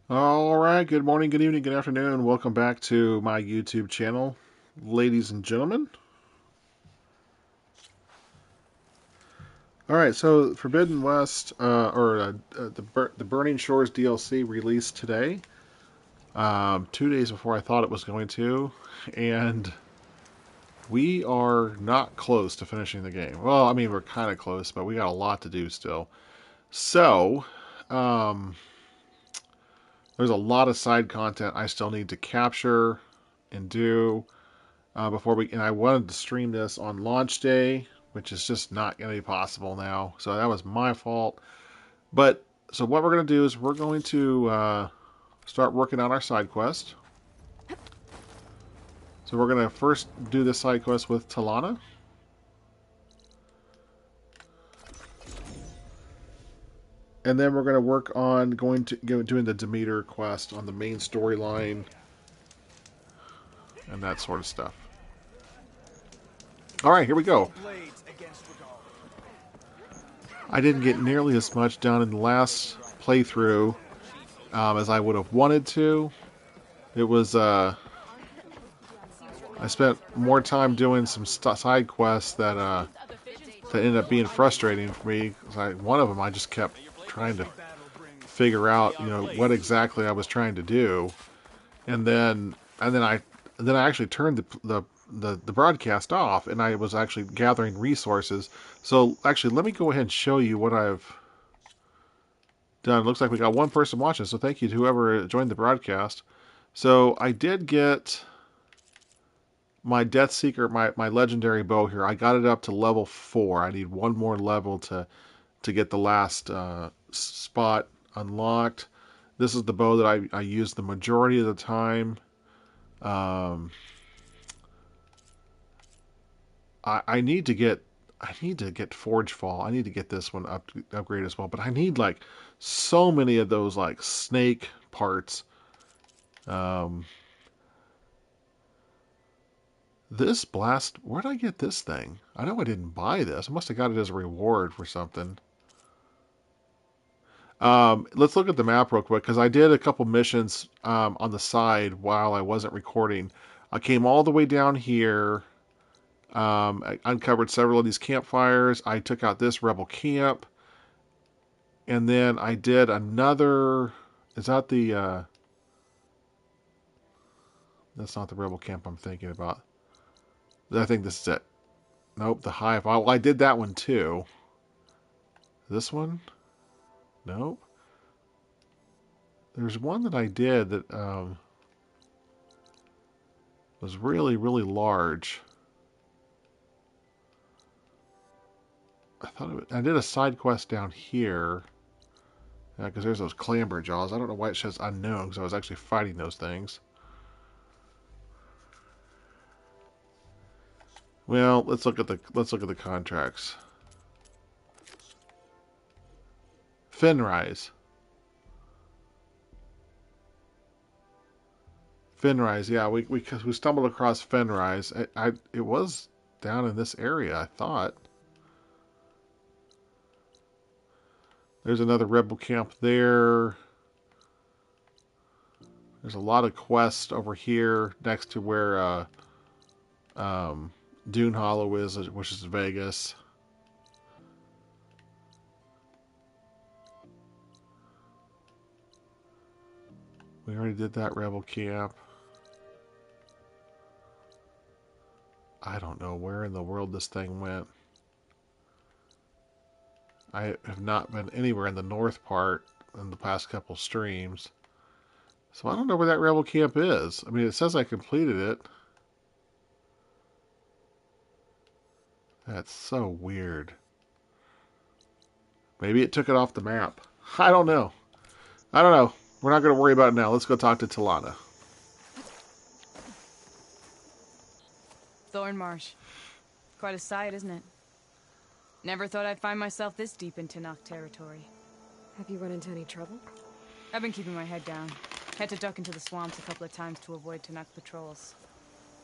All right, good morning, good evening, good afternoon. Welcome back to my YouTube channel, ladies and gentlemen. All right, so Forbidden West, the Burning Shores DLC released today, 2 days before I thought it was going to, and we are not close to finishing the game. Well, I mean, we're kind of close, but we got a lot to do still. So, um, there's a lot of side content I still need to capture and do. And I wanted to stream this on launch day, which is just not going to be possible now. So that was my fault. But so what we're going to do is we're going to start working on our side quest. So we're going to first do this side quest with Talana. And then we're going to work on doing the Demeter quest on the main storyline and that sort of stuff. All right, here we go. I didn't get nearly as much done in the last playthrough as I would have wanted to. It was I spent more time doing some side quests that ended up being frustrating for me. One of them I just kept trying to figure out, what exactly I was trying to do, and then I actually turned the broadcast off, and I was actually gathering resources. So actually, let me go ahead and show you what I've done. It looks like we got one person watching, so thank you to whoever joined the broadcast. So I did get my Death Seeker, my legendary bow here. I got it up to level 4. I need one more level to get the last spot unlocked. This is the bow that I use the majority of the time. Um, I need to get Forge Fall. I need to get this one upgrade as well. But I need like so many of those like snake parts. Um, this blast, where did I get this thing? I know I didn't buy this. I must have got it as a reward for something. Let's look at the map real quick because I did a couple missions on the side while I wasn't recording. I came all the way down here. I uncovered several of these campfires. I took out this rebel camp, and then I did another. Is that the? That's not the rebel camp I'm thinking about. I think this is it. Nope, the hive. Well, I did that one too. This one? Nope. There's one that I did that was really, really large. I did a side quest down here. Because there's those clamber jaws. I don't know why it says unknown, because I was actually fighting those things. Well, let's look at the contracts. Fenrise. Fenrise, yeah, we stumbled across Fenrise. It was down in this area, I thought. There's another rebel camp there. There's a lot of quests over here next to where um, Dune Hollow is, which is Vegas. We already did that rebel camp. I don't know where in the world this thing went. I have not been anywhere in the north part in the past couple streams. So I don't know where that rebel camp is. I mean, it says I completed it. That's so weird. Maybe it took it off the map. I don't know. I don't know. We're not going to worry about it now. Let's go talk to Talana. Thornmarsh. Quite a sight, isn't it? Never thought I'd find myself this deep into Noct territory. Have you run into any trouble? I've been keeping my head down. Had to duck into the swamps a couple of times to avoid Tenakth patrols.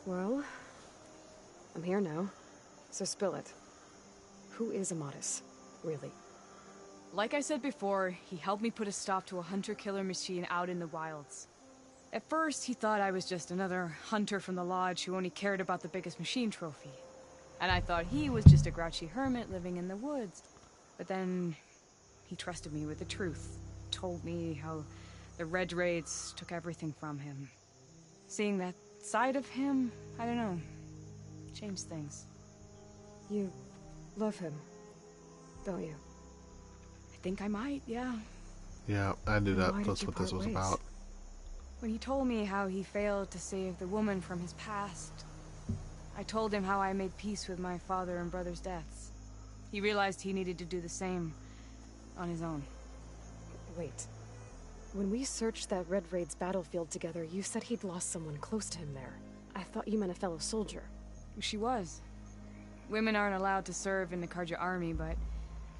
Well, I'm here now, so spill it. Who is Amatis, really? Like I said before, he helped me put a stop to a hunter-killer machine out in the wilds. At first, he thought I was just another hunter from the lodge who only cared about the biggest machine trophy. And I thought he was just a grouchy hermit living in the woods. But then, he trusted me with the truth. Told me how the Red Raids took everything from him. Seeing that side of him, I don't know, changed things. You love him, don't you? I think I might, yeah. Yeah, I knew Then that. why That's did you what this part was ways? about. When he told me how he failed to save the woman from his past, I told him how I made peace with my father and brother's deaths. He realized he needed to do the same on his own. Wait. When we searched that Red Raid's battlefield together, you said he'd lost someone close to him there. I thought you meant a fellow soldier. She was. Women aren't allowed to serve in the Karja army, but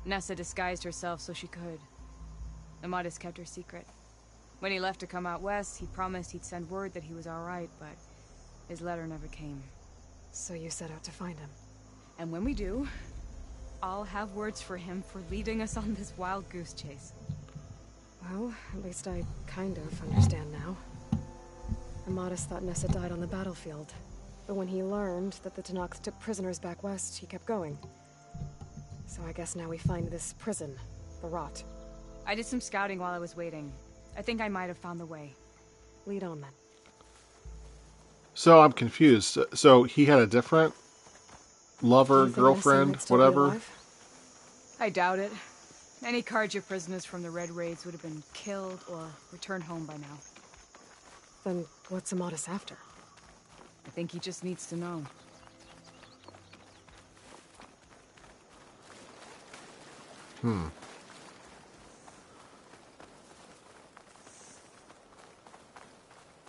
Nessa disguised herself so she could. Amadis kept her secret. When he left to come out west, he promised he'd send word that he was alright, but his letter never came. So you set out to find him. And when we do, I'll have words for him for leading us on this wild goose chase. Well, at least I kind of understand now. Amadis thought Nessa died on the battlefield. But when he learned that the Tenaks took prisoners back west, he kept going. So I guess now we find this prison, the Rot. I did some scouting while I was waiting. I think I might have found the way. Lead on then. So I'm confused. So he had a different lover, Do you think Nessa girlfriend, might still be whatever? alive? I doubt it. Any Karja prisoners from the Red Raids would have been killed or returned home by now. Then what's Amadis after? I think he just needs to know.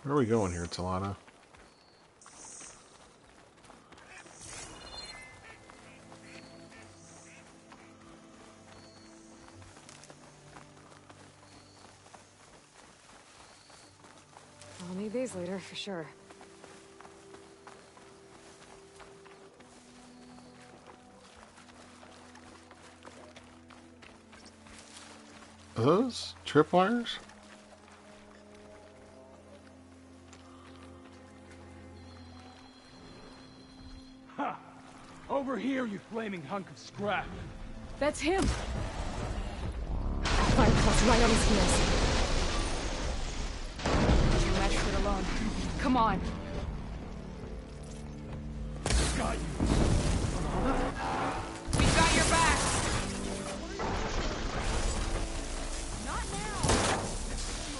Where are we going here, Talana? I'll need these later, for sure. Are those tripwires? Ha! Over here, you flaming hunk of scrap! That's him! Fire plus right on his heels. You matched it alone. Come on. Got you! We've got your back! Not now!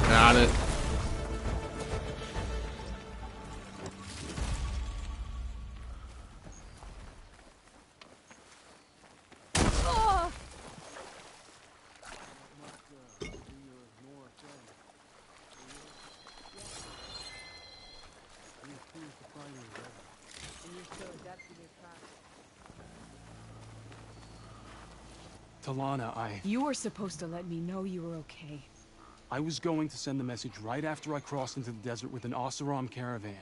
Got it. Talana, You were supposed to let me know you were okay. I was going to send the message right after I crossed into the desert with an Oseram caravan.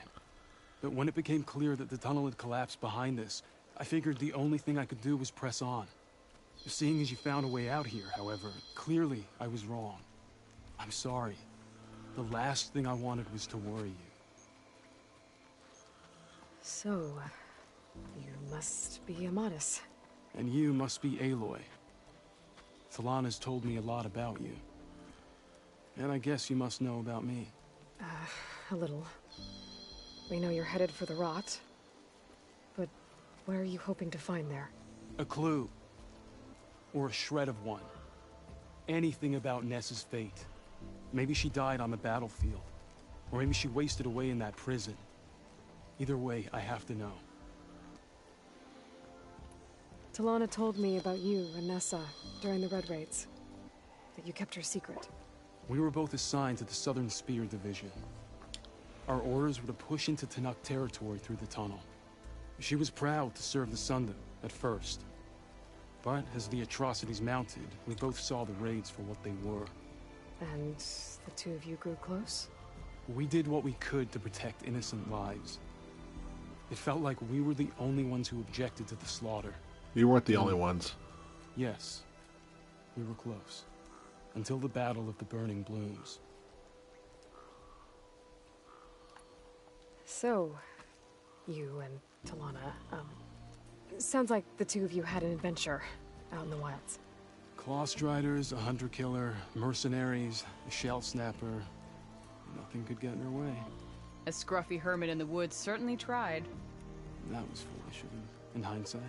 But when it became clear that the tunnel had collapsed behind us, I figured the only thing I could do was press on. Seeing as you found a way out here, however, clearly I was wrong. I'm sorry. The last thing I wanted was to worry you. So, you must be Amadis. And you must be Aloy. Talana's told me a lot about you. And I guess you must know about me. A little. We know you're headed for the Rot. But what are you hoping to find there? A clue. Or a shred of one. Anything about Nessa's fate. Maybe she died on the battlefield. Or maybe she wasted away in that prison. Either way, I have to know. Talana told me about you and Nessa during the Red Raids. That you kept her secret. We were both assigned to the Southern Spear Division. Our orders were to push into Tenakth territory through the tunnel. She was proud to serve the Sundom at first. But as the atrocities mounted, we both saw the raids for what they were. And the two of you grew close? We did what we could to protect innocent lives. It felt like we were the only ones who objected to the slaughter. You weren't the only ones. Yes, we were close. Until the Battle of the Burning Blooms. So, you and T'Lana, sounds like the two of you had an adventure out in the wilds. Clawstriders, a hunter-killer, mercenaries, a shell snapper. Nothing could get in her way. A scruffy hermit in the woods certainly tried. That was foolish of him, in hindsight.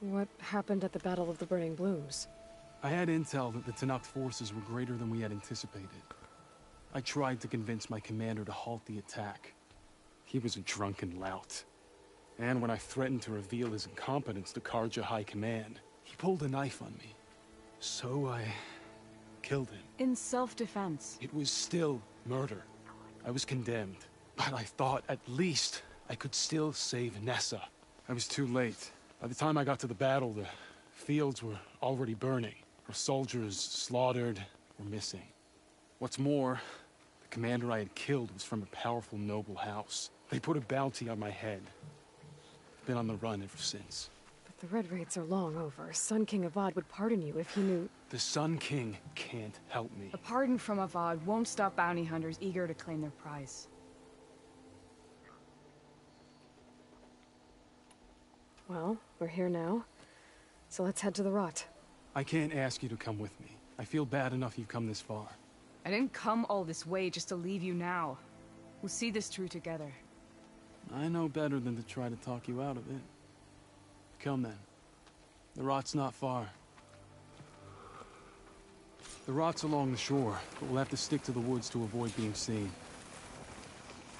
What happened at the Battle of the Burning Blooms? I had intel that the Tenakth forces were greater than we had anticipated. I tried to convince my commander to halt the attack. He was a drunken lout. And when I threatened to reveal his incompetence to Carja High Command, he pulled a knife on me. So I killed him. In self-defense. It was still murder. I was condemned. But I thought at least I could still save Nessa. I was too late. By the time I got to the battle, the fields were already burning. Our soldiers slaughtered or missing. What's more, the commander I had killed was from a powerful noble house. They put a bounty on my head. I've been on the run ever since. But the Red Raids are long over. Sun King Avad would pardon you if he knew... The Sun King can't help me. A pardon from Avad won't stop bounty hunters eager to claim their prize. Well, we're here now. So let's head to the Rot. I can't ask you to come with me. I feel bad enough you've come this far. I didn't come all this way just to leave you now. We'll see this through together. I know better than to try to talk you out of it. Come then. The Rot's not far. The Rot's along the shore, but we'll have to stick to the woods to avoid being seen.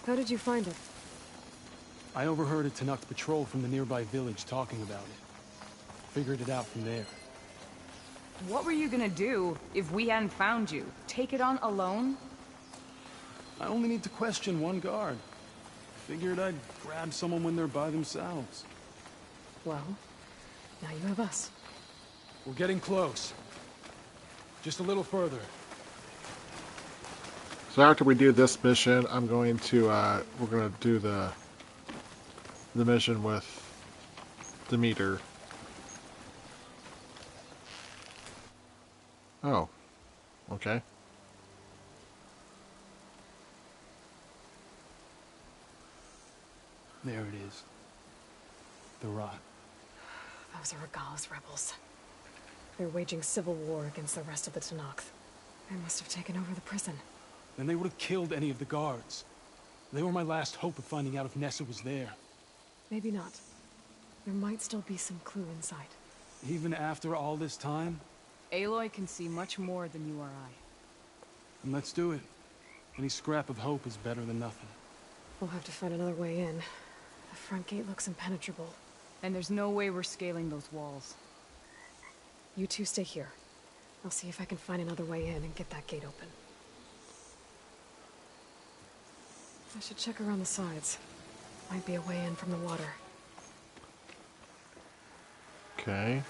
How did you find it? I overheard a Tenakth patrol from the nearby village talking about it. Figured it out from there. What were you gonna do if we hadn't found you? Take it on alone? I only need to question one guard. Figured I'd grab someone when they're by themselves. Well, now you have us. We're getting close. Just a little further. So after we do this mission, I'm going to we're going to do the mission with Demeter. Oh, okay. There it is. The Rot. Those are Regal's rebels. They're waging civil war against the rest of the Tenakth. They must have taken over the prison. Then they would have killed any of the guards. They were my last hope of finding out if Nessa was there. Maybe not. There might still be some clue inside. Even after all this time? Aloy can see much more than you or I. Then let's do it. Any scrap of hope is better than nothing. We'll have to find another way in. The front gate looks impenetrable. And there's no way we're scaling those walls. You two stay here. I'll see if I can find another way in and get that gate open. I should check around the sides. Might be a way in from the water. Okay.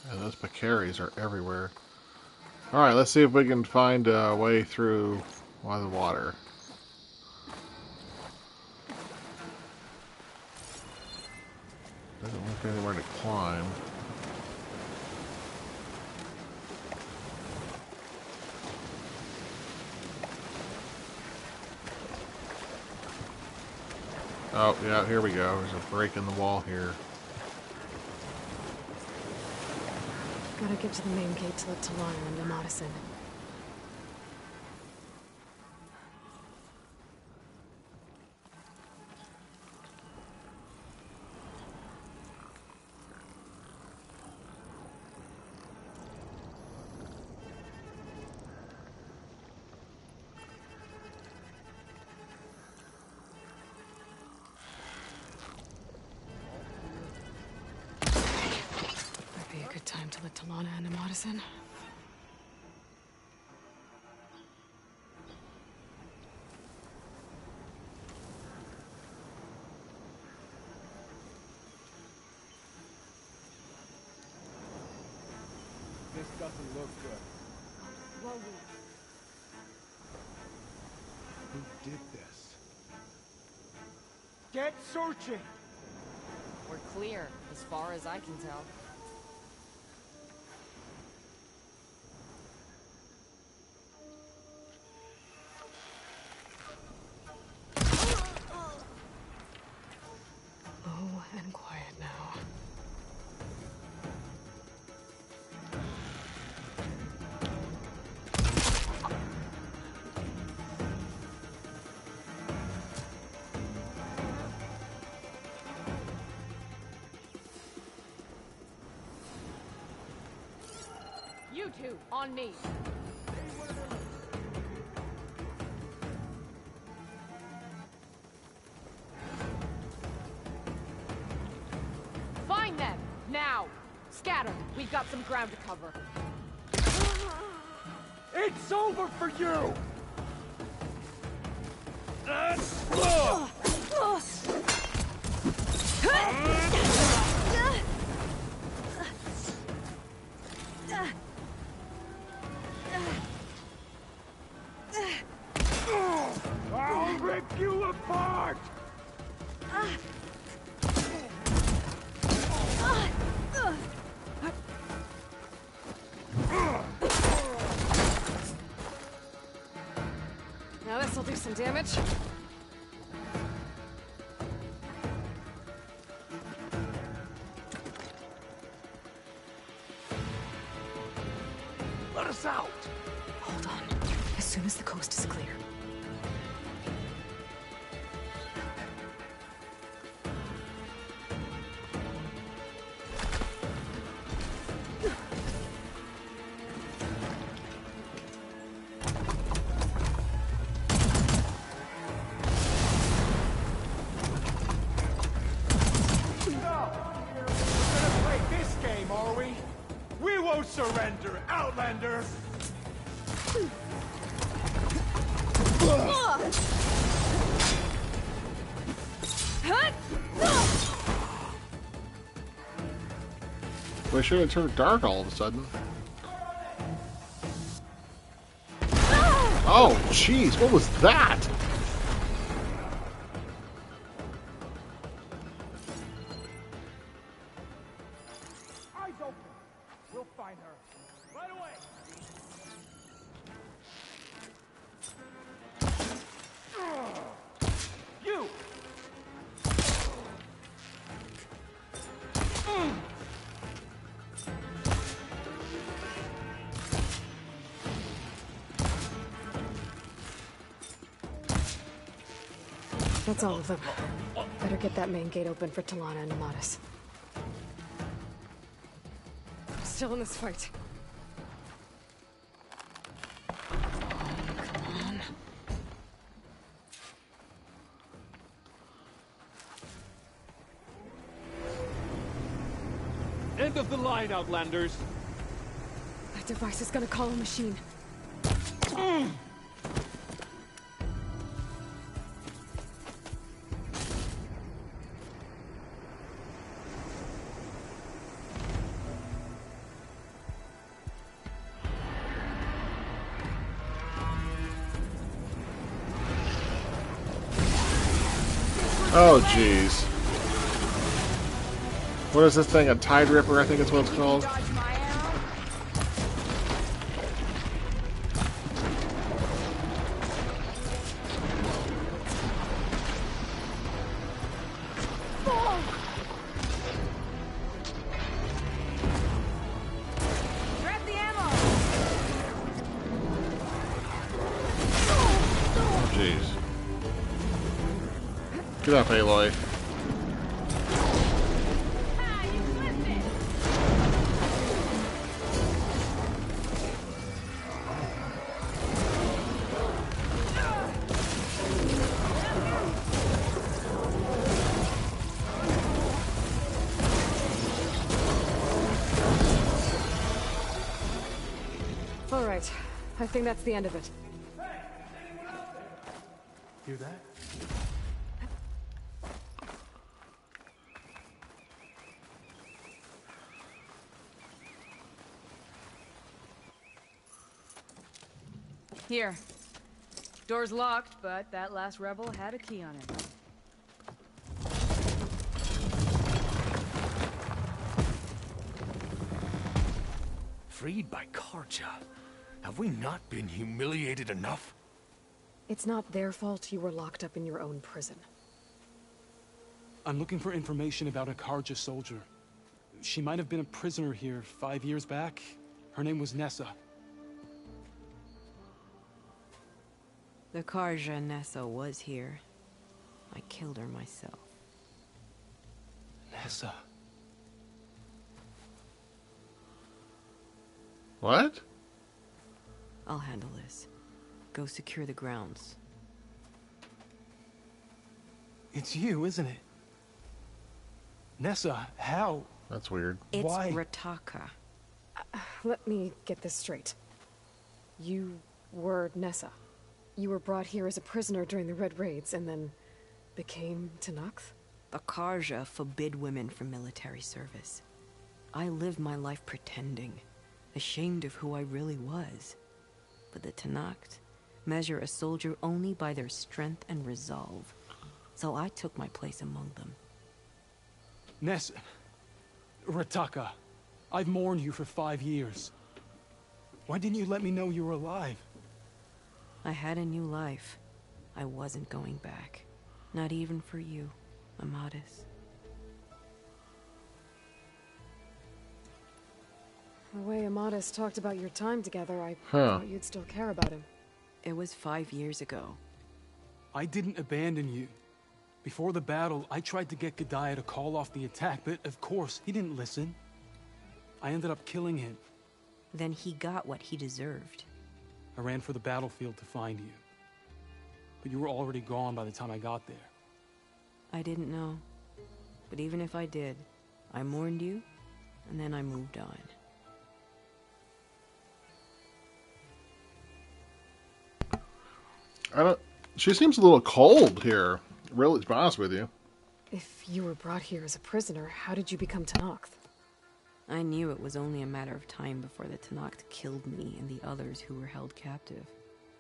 And those Pakaris are everywhere. Alright, let's see if we can find a way through the water. Doesn't look anywhere to climb. Oh, yeah, here we go. There's a break in the wall here. Gotta get to the main gate to let Talana and Amatis in. Might be a good time to let Talana and Amatis in. This doesn't look good. Who did this? Get searching! We're clear, as far as I can tell. Low and quiet now. You two, on me. Find them, now! Scatter, we've got some ground to cover. It's over for you! I'll rip you apart! Now this'll do some damage. Let us out! Hold on. As soon as the coast is clear. We won't surrender, Outlander! We should have turned dark all of a sudden. Oh, jeez, what was that? Eyes open! We'll find her. Right away! You! That's all of them. Better get that main gate open for Talana and Amatis. I'm still in this fight. Come on. End of the line, Outlanders! That device is gonna call a machine. Oh, jeez. What is this thing? A Tide Ripper, I think is what it's called. Dodge my arrow? Get up, Aloy. All right. I think that's the end of it. Hear that? Here. Door's locked, but that last rebel had a key on it. Freed by Karja? Have we not been humiliated enough? It's not their fault you were locked up in your own prison. I'm looking for information about a Karja soldier. She might have been a prisoner here 5 years back. Her name was Nessa. The Karja Nessa was here. I killed her myself. Nessa. What? I'll handle this. Go secure the grounds. It's you, isn't it? Nessa, how? That's weird. It's Why? Rataka. Let me get this straight. You were Nessa. You were brought here as a prisoner during the Red Raids and then became Tenakth? The Karja forbid women from military service. I lived my life pretending, ashamed of who I really was. But the Tenakth measure a soldier only by their strength and resolve. So I took my place among them. Nessa. Rataka. I've mourned you for 5 years. Why didn't you let me know you were alive? I had a new life. I wasn't going back. Not even for you, Amadis. The way Amadis talked about your time together, I Huh. thought you'd still care about him. It was 5 years ago. I didn't abandon you. Before the battle, I tried to get Godiah to call off the attack, but of course, he didn't listen. I ended up killing him. Then he got what he deserved. I ran for the battlefield to find you. But you were already gone by the time I got there. I didn't know. But even if I did, I mourned you, and then I moved on. I don't. She seems a little cold here. Really, to be honest with you. If you were brought here as a prisoner, how did you become Tenakth? I knew it was only a matter of time before the Tenakth killed me and the others who were held captive.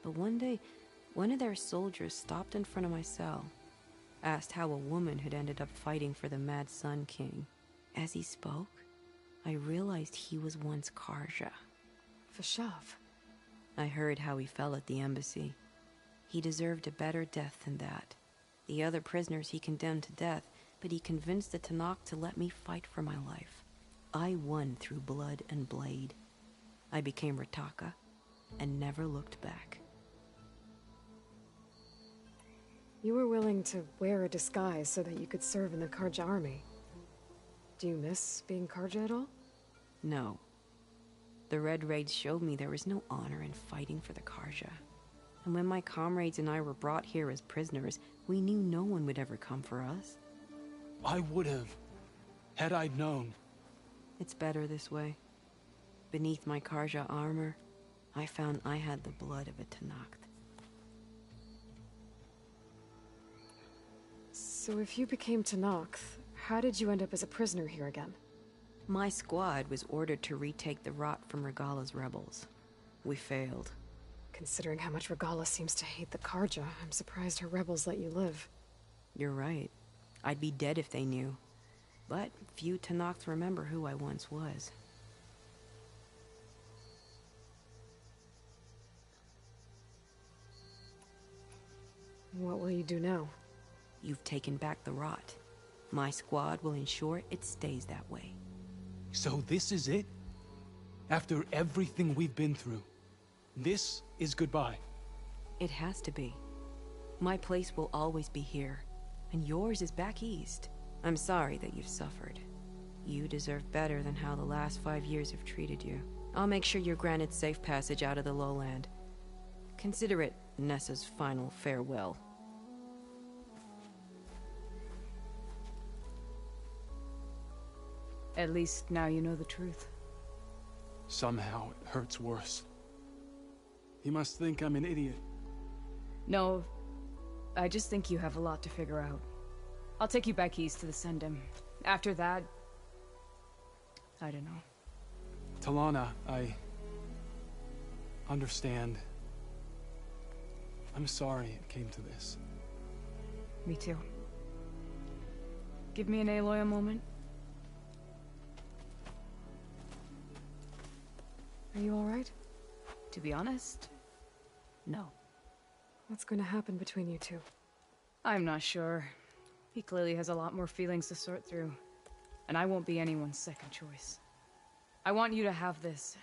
But one day, one of their soldiers stopped in front of my cell, asked how a woman had ended up fighting for the Mad Sun King. As he spoke, I realized he was once Karja. Vashav. I heard how he fell at the embassy. He deserved a better death than that. The other prisoners he condemned to death, but he convinced the Tenakth to let me fight for my life. I won through blood and blade. I became Rataka and never looked back. You were willing to wear a disguise so that you could serve in the Karja army. Do you miss being Karja at all? No. The Red Raids showed me there was no honor in fighting for the Karja. And when my comrades and I were brought here as prisoners, we knew no one would ever come for us. I would have, had I known. It's better this way. Beneath my Karja armor, I found I had the blood of a Tenakth. So if you became Tenakth, how did you end up as a prisoner here again? My squad was ordered to retake the Rot from Regala's rebels. We failed. Considering how much Regala seems to hate the Karja, I'm surprised her rebels let you live. You're right. I'd be dead if they knew. But few Tenakths remember who I once was. What will you do now? You've taken back the Rot. My squad will ensure it stays that way. So this is it? After everything we've been through, this is goodbye. It has to be. My place will always be here, and yours is back east. I'm sorry that you've suffered. You deserve better than how the last 5 years have treated you. I'll make sure you're granted safe passage out of the lowland. Consider it Nessa's final farewell. At least now you know the truth. Somehow it hurts worse. He must think I'm an idiot. No, I just think you have a lot to figure out. I'll take you back east to the Sendem. After that, I don't know. Talana, I understand. I'm sorry it came to this. Me too. Give me an Aloy a moment. Are you alright? To be honest, no. What's going to happen between you two? I'm not sure. He clearly has a lot more feelings to sort through. And I won't be anyone's second choice. I want you to have this,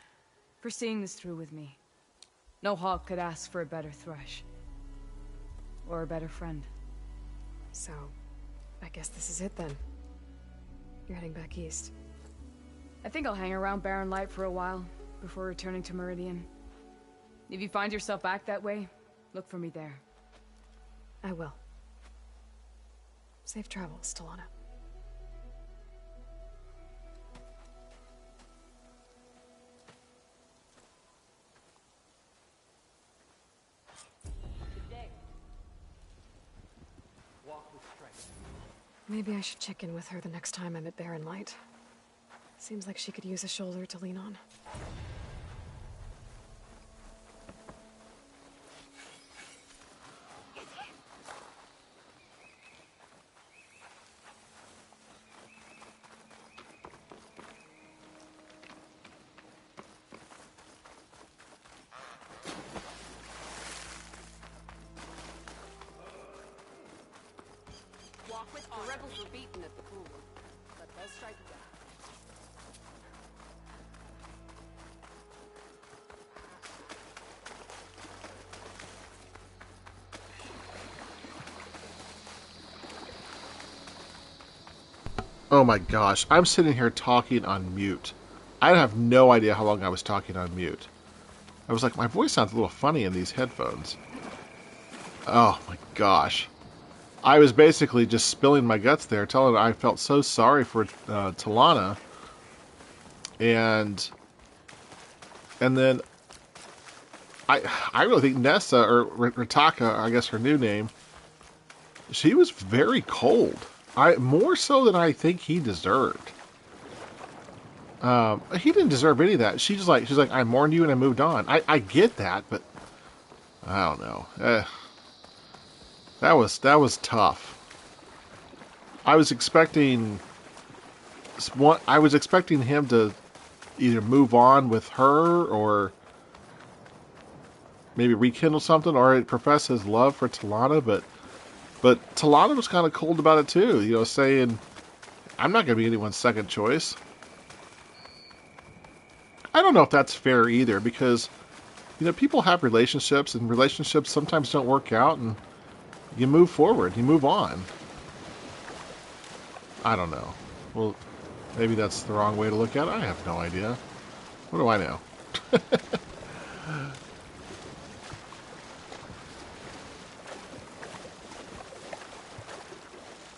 for seeing this through with me. No hawk could ask for a better thrush. Or a better friend. So, I guess this is it then. You're heading back east. I think I'll hang around Barren Light for a while, before returning to Meridian. If you find yourself back that way, look for me there. I will. Safe travels, Talana. Maybe I should check in with her the next time I'm at Barren Light. Seems like she could use a shoulder to lean on. The rebels were beaten at the pool, but they'll strike again. Oh my gosh, I'm sitting here talking on mute. I have no idea how long I was talking on mute. I was like, my voice sounds a little funny in these headphones. Oh my gosh. I was basically just spilling my guts there, telling her I felt so sorry for Talana. And then I really think Nessa, or Ritaka, I guess her new name, she was very cold. More so than I think he deserved. He didn't deserve any of that. She's like, I mourned you and I moved on. I get that, but I don't know. That was tough. I was expecting him to either move on with her or maybe rekindle something, or profess his love for Talana, but Talana was kind of cold about it too, you know, saying, I'm not going to be anyone's second choice. I don't know if that's fair either, because, you know, people have relationships, and relationships sometimes don't work out, and you move forward, you move on. I don't know. Well, maybe that's the wrong way to look at it. I have no idea. What do I know?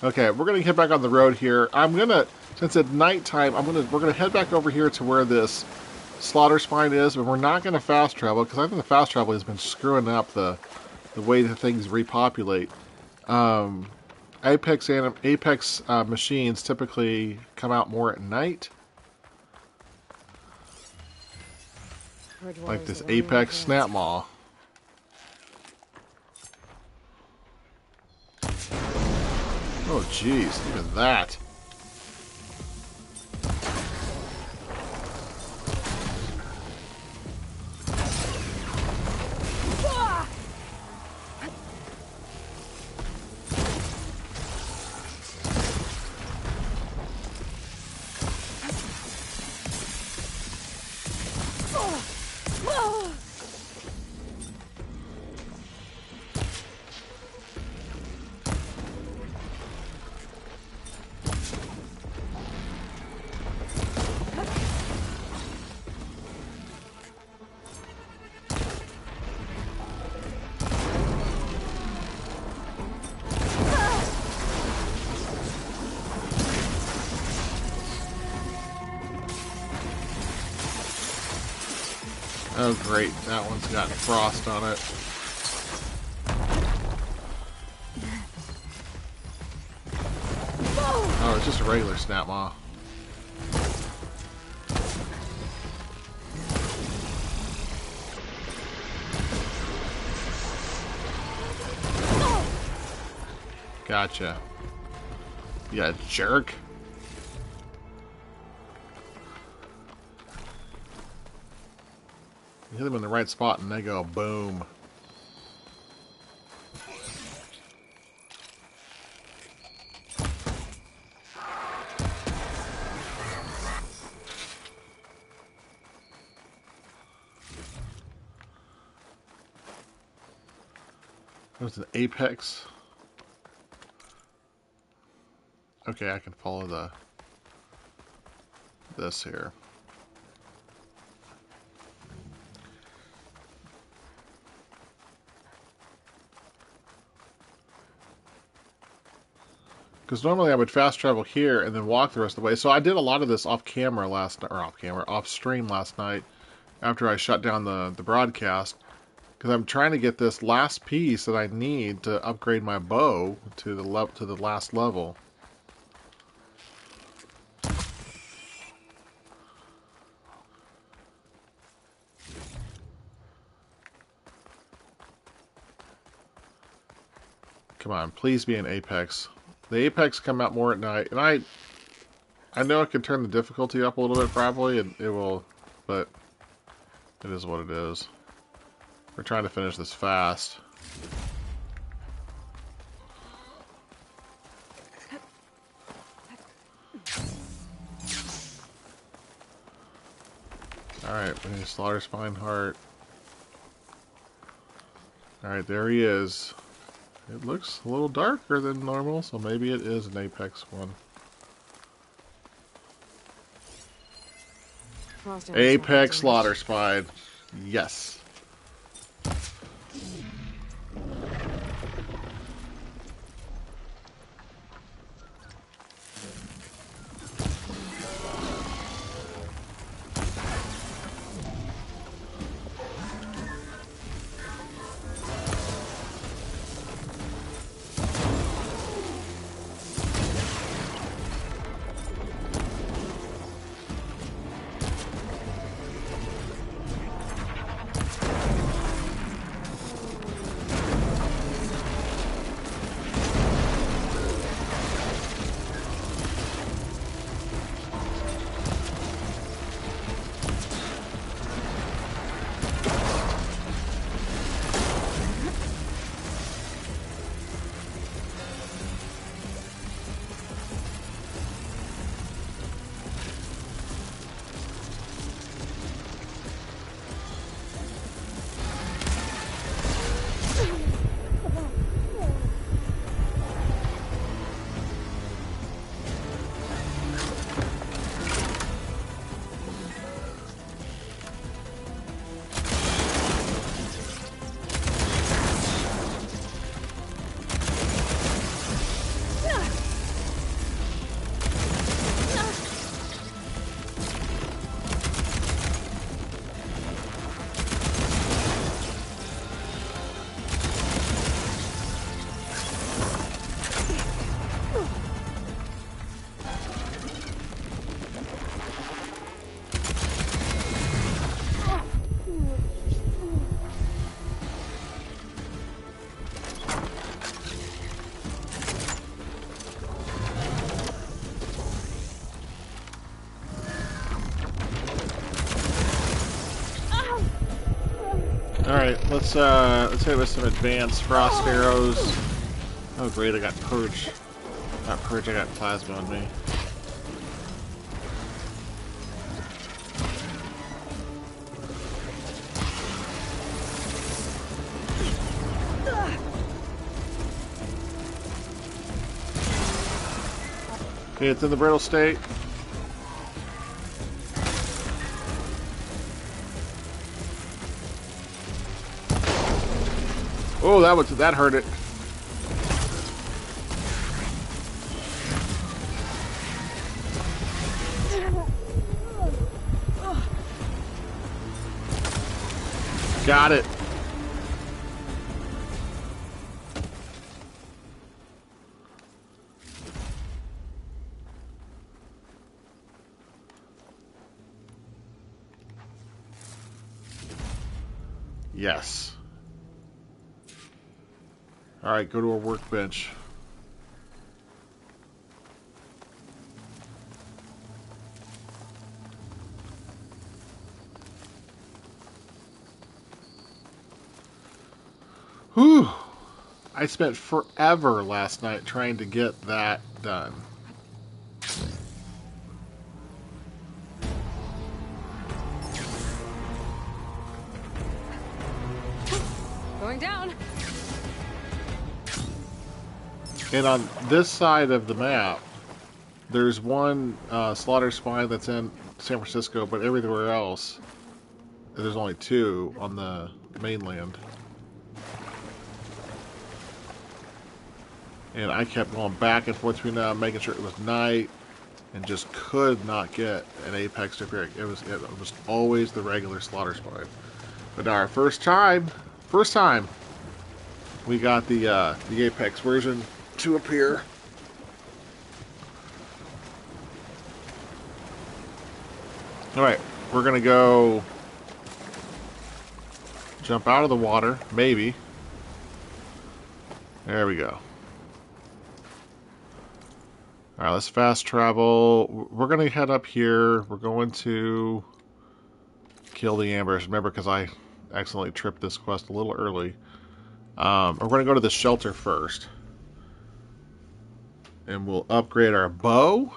Okay, we're gonna get back on the road here. Since it's nighttime, we're gonna head back over here to where this slaughter spine is, but we're not gonna fast travel because I think the fast travel has been screwing up the way that things repopulate. Apex machines typically come out more at night, like this Apex Snap Maw. Oh jeez, look at that. Oh great, that one's got frost on it. Oh, it's just a regular snap maw. Gotcha. Yeah, jerk. You hit them in the right spot and they go boom. There's an apex. Okay, I can follow this here. Because normally I would fast travel here and then walk the rest of the way. So I did a lot of this off stream last night after I shut down the broadcast. Because I'm trying to get this last piece that I need to upgrade my bow to the last level. Come on, please be an Apex. The Apex come out more at night, and I know I can turn the difficulty up a little bit probably, and it will, but it is what it is. We're trying to finish this fast. Alright, we need to slaughter Spineheart. Alright, there he is. It looks a little darker than normal, so maybe it is an Apex one. Apex Slaughter Spine. Yes. Alright, let's hit with some advanced frost arrows. Oh great, I got purge. Not purge, I got plasma on me. Okay, it's in the brittle state. Oh, that hurt it. Got it. Yes. All right, go to our workbench. Whew. I spent forever last night trying to get that done. Going down. And on this side of the map, there's one slaughter spine that's in San Francisco, but everywhere else, there's only two on the mainland. And I kept going back and forth between them, making sure it was night, and just could not get an apex to appear. It was always the regular slaughter spine. But our first time, we got the apex version to appear. All right, we're gonna go jump out of the water, maybe. There we go. All right, let's fast travel. We're going to head up here. We're going to kill the Ambush. Remember, because I accidentally tripped this quest a little early. We're going to go to the shelter first. And we'll upgrade our bow.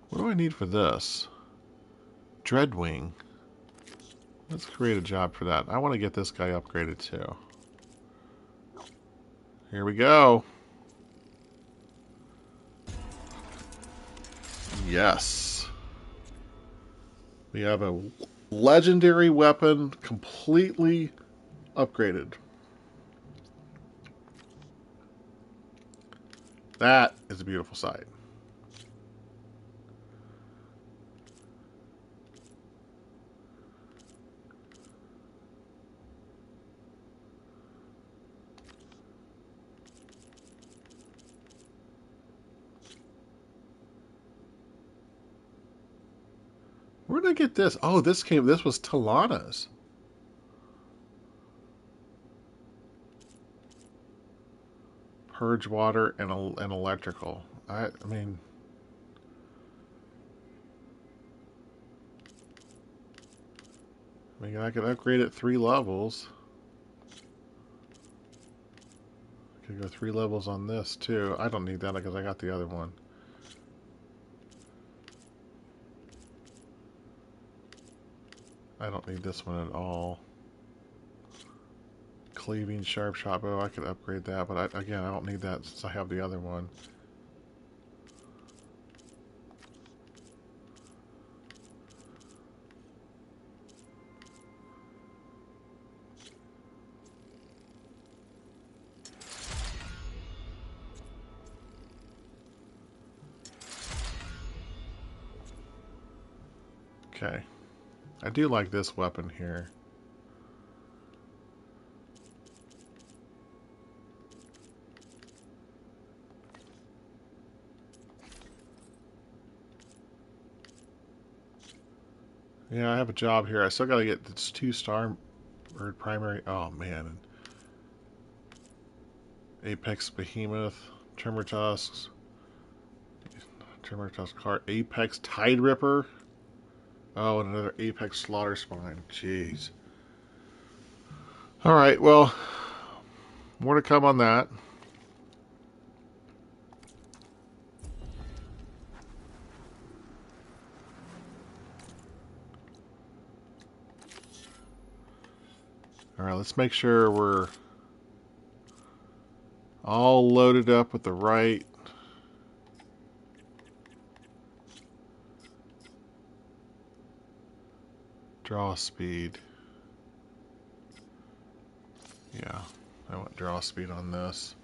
What do I need for this? Dreadwing. Let's create a job for that. I want to get this guy upgraded too. Here we go. Yes. We have a legendary weapon completely upgraded. That is a beautiful sight. Where did I get this? Oh, this was Talana's. Purge water and electrical. I mean, I could upgrade it 3 levels. I could go 3 levels on this too. I don't need that because I got the other one. I don't need this one at all. Cleaving sharp shot bow, I could upgrade that, but again, I don't need that since I have the other one. Okay. I do like this weapon here. Yeah, I have a job here. I still gotta get this 2-star bird primary. Oh man. Apex Behemoth, Tremor Tusks, Tremor Tusk Cart, Apex Tide Ripper. Oh, and another Apex Slaughter Spine. Jeez. Alright, well, more to come on that. Alright, let's make sure we're all loaded up with the right draw speed. Yeah, I want draw speed on this.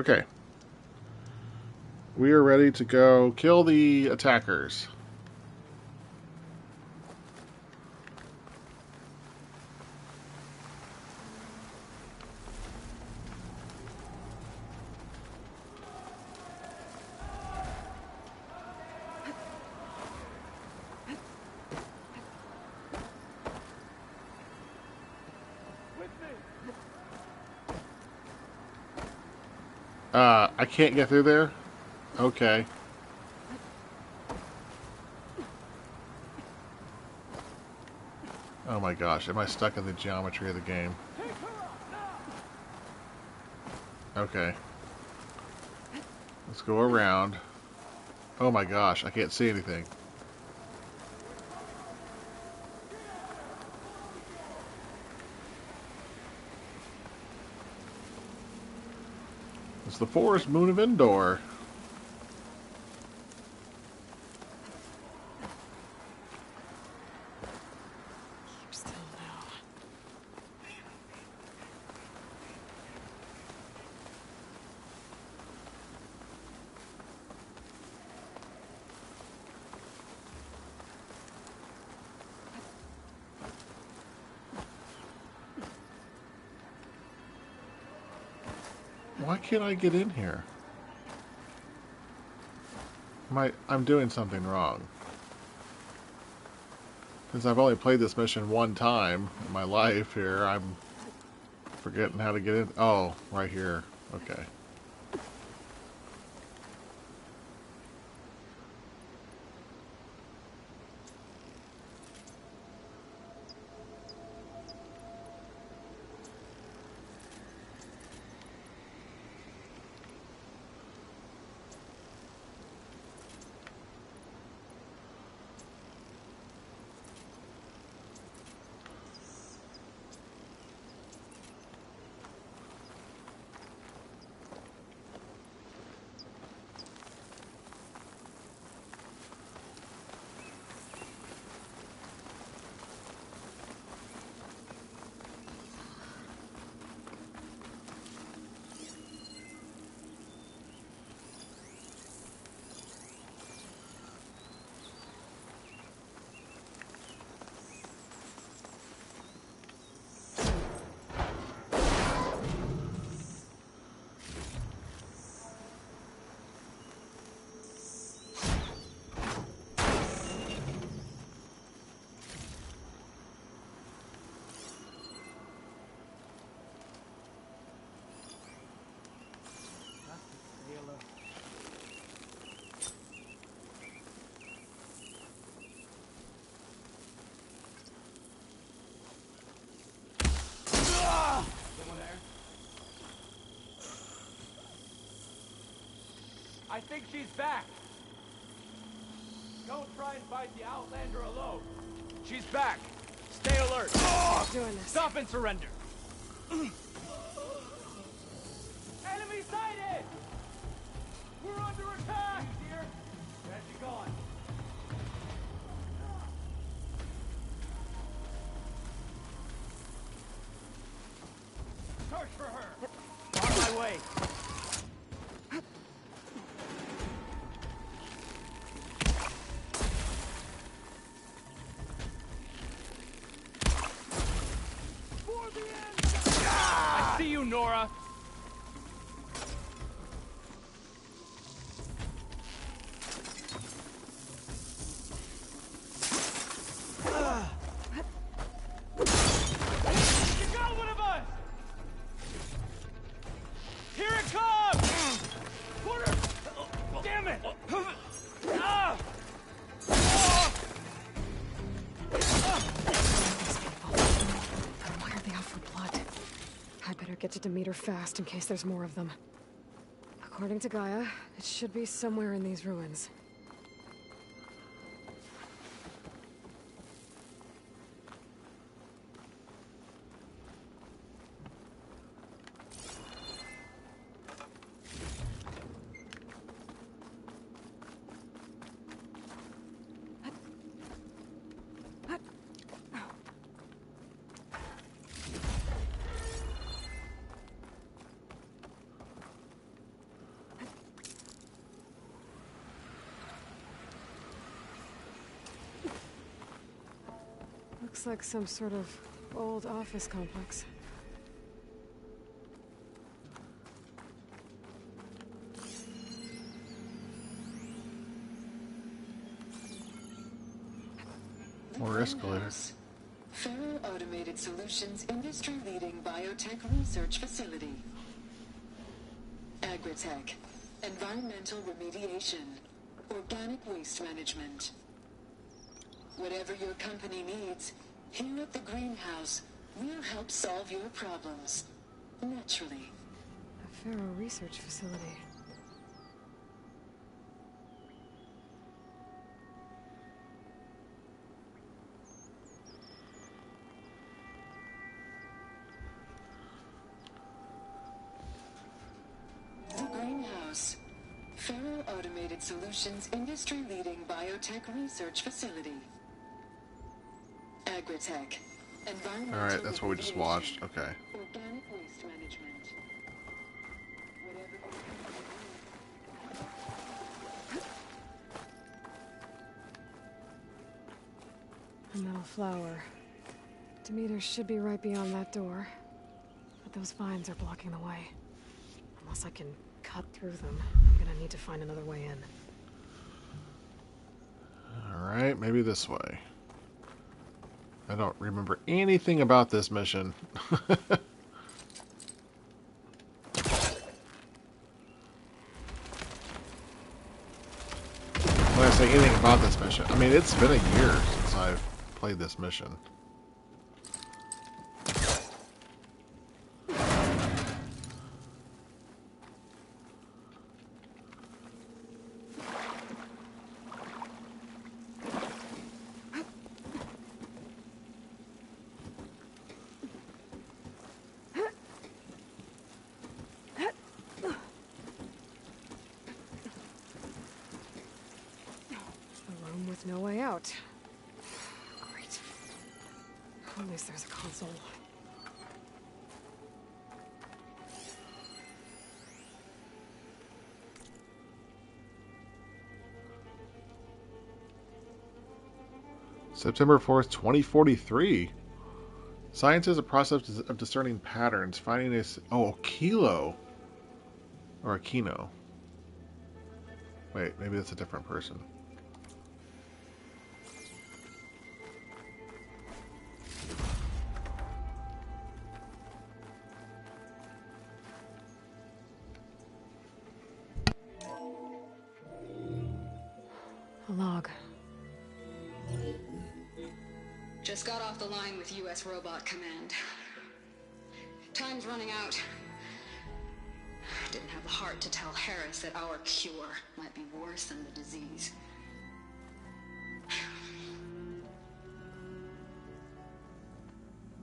Okay. We are ready to go kill the attackers. I can't get through there? Okay. Oh my gosh, am I stuck in the geometry of the game? Okay. Let's go around. Oh my gosh, I can't see anything. It's the forest moon of Endor. Keep still now. Why can't I get in here? I'm doing something wrong. Since I've only played this mission one time in my life here, I'm forgetting how to get in. Oh, right here. Okay. I think she's back. Don't try and fight the Outlander alone. She's back. Stay alert. Doing this. Stop and surrender. Enemy sighted! We're under attack! Dear. Where's she gone? Search for her. On my way. I see you, Nora. You got one of us! Here it comes! Quarter! Damn it! Ah! Why are they out for blood? I better get to Demeter fast in case there's more of them. According to Gaia, it should be somewhere in these ruins. Looks like some sort of old office complex. More escalators. Faro Automated Solutions industry-leading biotech research facility. Agritech, environmental remediation, organic waste management. Whatever your company needs, here at the greenhouse, we'll help solve your problems. Naturally. A Faro research facility. The greenhouse. Faro Automated Solutions industry-leading biotech research facility. Agritech. Environmental Alright, that's what we just watched. Okay. Organic waste management. Whatever your company A metal flower. Demeter should be right beyond that door. But those vines are blocking the way. Unless I can cut through them, I'm gonna need to find another way in. Alright, maybe this way. I don't remember anything about this mission. When I say anything about this mission, I mean, it's been a year since I've played this mission. A room with no way out. Great. At least there's a console. September 4th, 2043. Science is a process of discerning patterns, finding a... Oh, a kilo. Or a kino. Wait, maybe that's a different person. A log. Just got off the line with U.S. Robot Command. Time's running out. Didn't have the heart to tell Harris that our cure might be worse than the disease.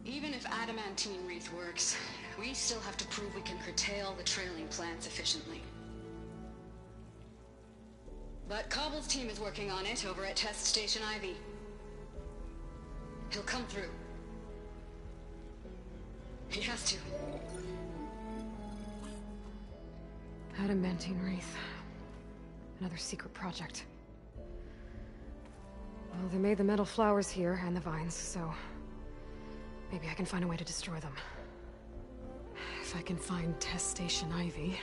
Even if adamantine wreath works, we still have to prove we can curtail the trailing plants efficiently. But Cobble's team is working on it over at Test Station Ivy. He'll come through. He has to. Adamantine wreath. Another secret project. Well, they made the metal flowers here and the vines, so maybe I can find a way to destroy them. If I can find Test Station Ivy.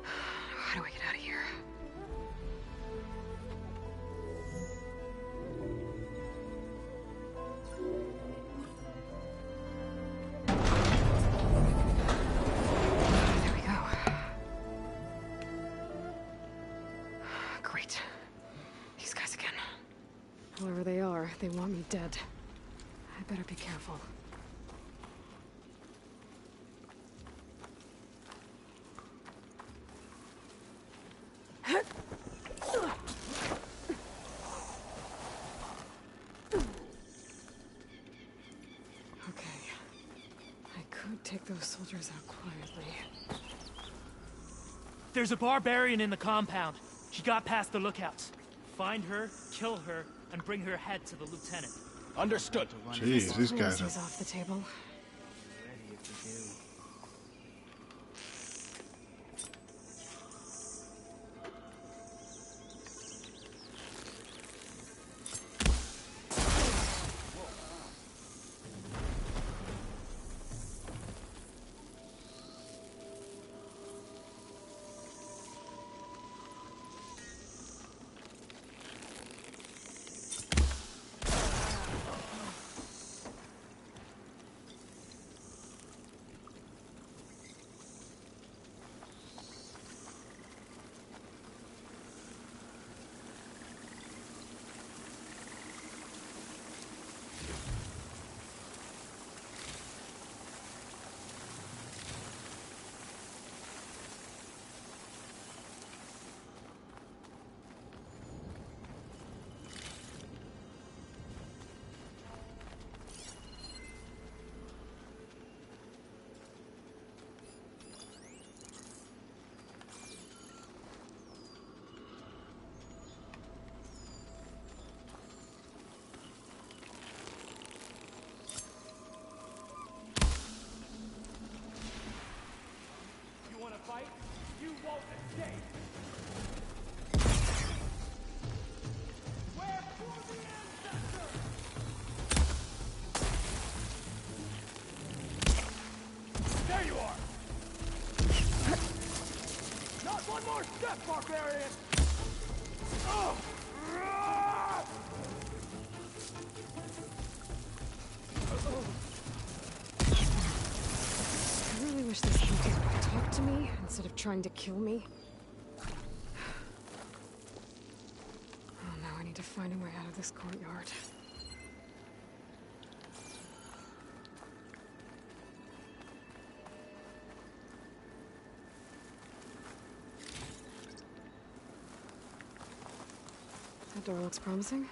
How do I get out of here? There we go. Great. These guys again. Whoever they are, they want me dead. I better be careful. Take those soldiers out quietly. There's a barbarian in the compound. She got past the lookouts. Find her, kill her, and bring her head to the lieutenant. Understood. Jeez, these guys are... Is off the table. more step, barbarian! I really wish this thing could talk to me instead of trying to kill me. Oh, now I need to find a way out of this courtyard. That door looks promising.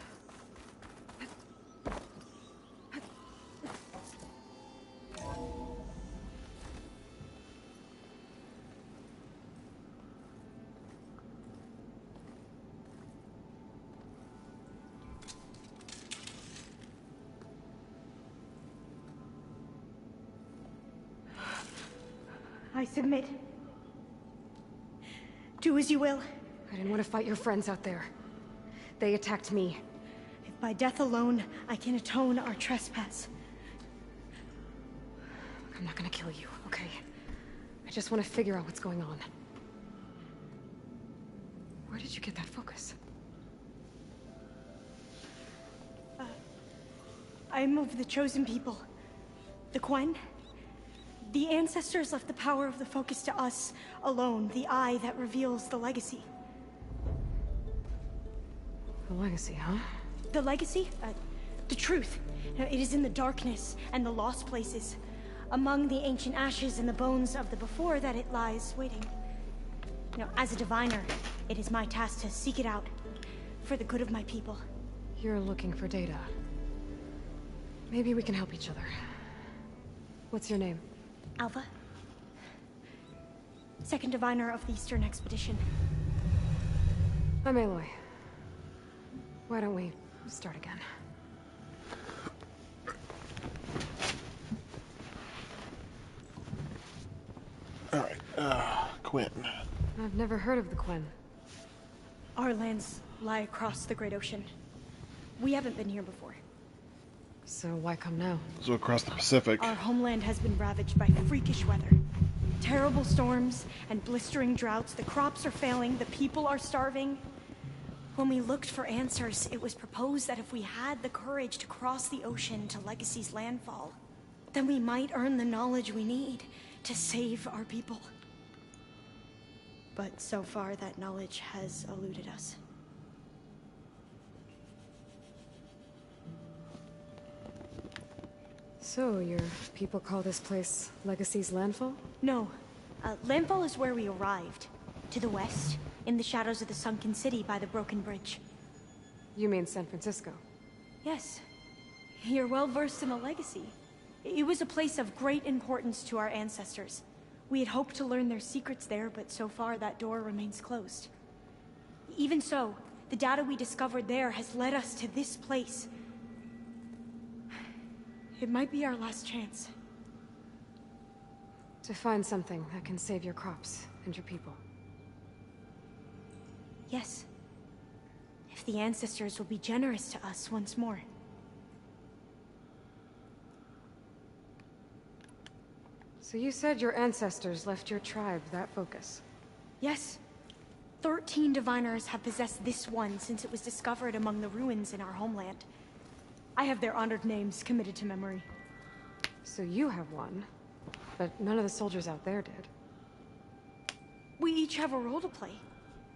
I submit. Do as you will. I didn't want to fight your friends out there. They attacked me. If by death alone I can atone our trespass. I'm not gonna kill you, okay? I just want to figure out what's going on. Where did you get that focus? I moved the chosen people. The Quen. The ancestors left the power of the focus to us alone, the eye that reveals the legacy. The legacy, huh? The legacy? The truth. It is in the darkness and the lost places. Among the ancient ashes and the bones of the before that it lies waiting. As a diviner, it is my task to seek it out. For the good of my people. You're looking for data. Maybe we can help each other. What's your name? Alva. Second diviner of the Eastern Expedition. I'm Aloy. Why don't we start again? Alright, Quentin. I've never heard of the Quen. Our lands lie across the Great Ocean. We haven't been here before. So why come now? So across the Pacific. Our homeland has been ravaged by freakish weather. Terrible storms and blistering droughts. The crops are failing, the people are starving. When we looked for answers, it was proposed that if we had the courage to cross the ocean to Legacy's landfall, then we might earn the knowledge we need to save our people. But so far, that knowledge has eluded us. So, your people call this place Legacy's landfall? No. Landfall is where we arrived. To the west, in the shadows of the sunken city by the broken bridge. You mean San Francisco? Yes. You're well versed in the Legacy. It was a place of great importance to our ancestors. We had hoped to learn their secrets there, but so far that door remains closed. Even so, the data we discovered there has led us to this place. It might be our last chance. To find something that can save your crops and your people. Yes. If the ancestors will be generous to us once more. So you said your ancestors left your tribe that focus? Yes. 13 diviners have possessed this one since it was discovered among the ruins in our homeland. I have their honored names committed to memory. So you have one, but none of the soldiers out there did. We each have a role to play.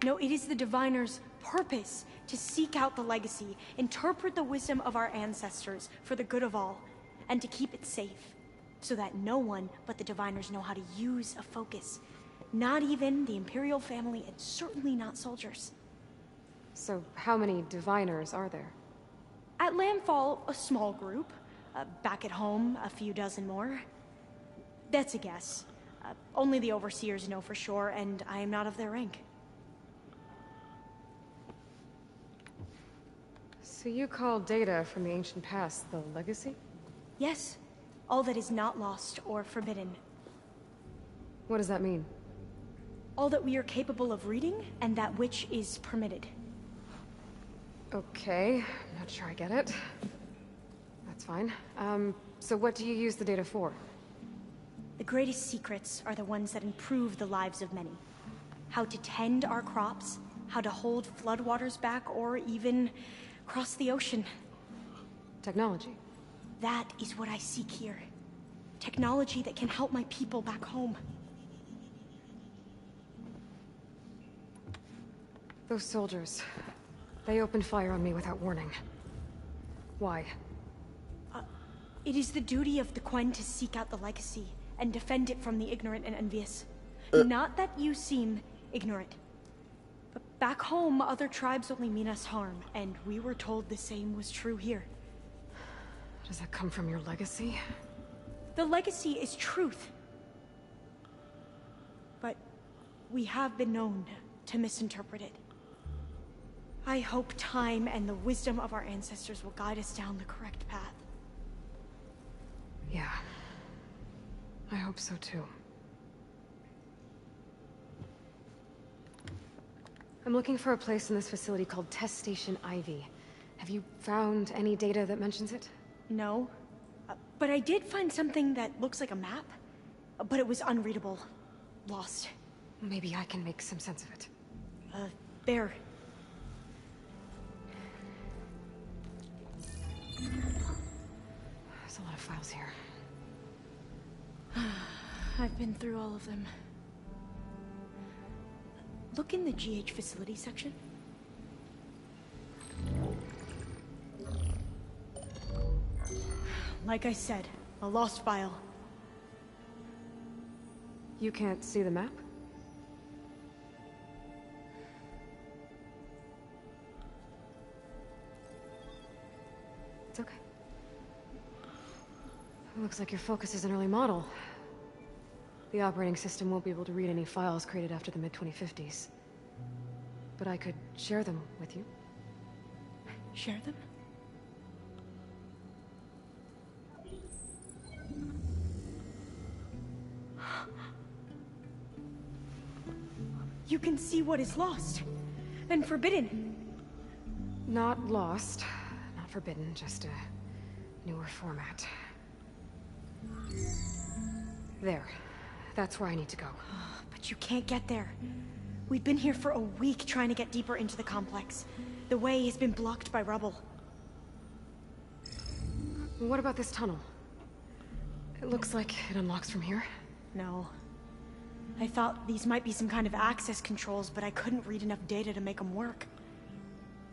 No, it is the diviner's purpose to seek out the legacy, interpret the wisdom of our ancestors for the good of all, and to keep it safe, so that no one but the diviners know how to use a focus. Not even the Imperial family, and certainly not soldiers. So how many diviners are there? At Landfall, a small group. Back at home, a few dozen more. That's a guess. Only the overseers know for sure, and I am not of their rank. So you call data from the ancient past the legacy? Yes. All that is not lost or forbidden. What does that mean? All that we are capable of reading, and that which is permitted. Okay, I'm not sure I get it. That's fine. So what do you use the data for? The greatest secrets are the ones that improve the lives of many. how to tend our crops, how to hold floodwaters back, or even cross the ocean. Technology. That is what I seek here. Technology that can help my people back home. Those soldiers, they opened fire on me without warning. Why? It is the duty of the Quen to seek out the legacy and defend it from the ignorant and envious. Not that you seem ignorant. But back home, other tribes only mean us harm, and we were told the same was true here. Does that come from your legacy? The legacy is truth. But we have been known to misinterpret it. I hope time and the wisdom of our ancestors will guide us down the correct path. Yeah. I hope so too. I'm looking for a place in this facility called Test Station Ivy. Have you found any data that mentions it? No. But I did find something that looks like a map. But it was unreadable. Lost. Maybe I can make some sense of it. There. There's a lot of files here. I've been through all of them. Look in the GH facility section. Like I said, a lost file. You can't see the map? It's okay. It looks like your focus is an early model. The operating system won't be able to read any files created after the mid-2050s. But I could share them with you. Share them? You can see what is lost and forbidden. Not lost, not forbidden, just a newer format. There. That's where I need to go. But you can't get there. We've been here for a week trying to get deeper into the complex. The way has been blocked by rubble. What about this tunnel? It looks like it unlocks from here. No. I thought these might be some kind of access controls, but I couldn't read enough data to make them work.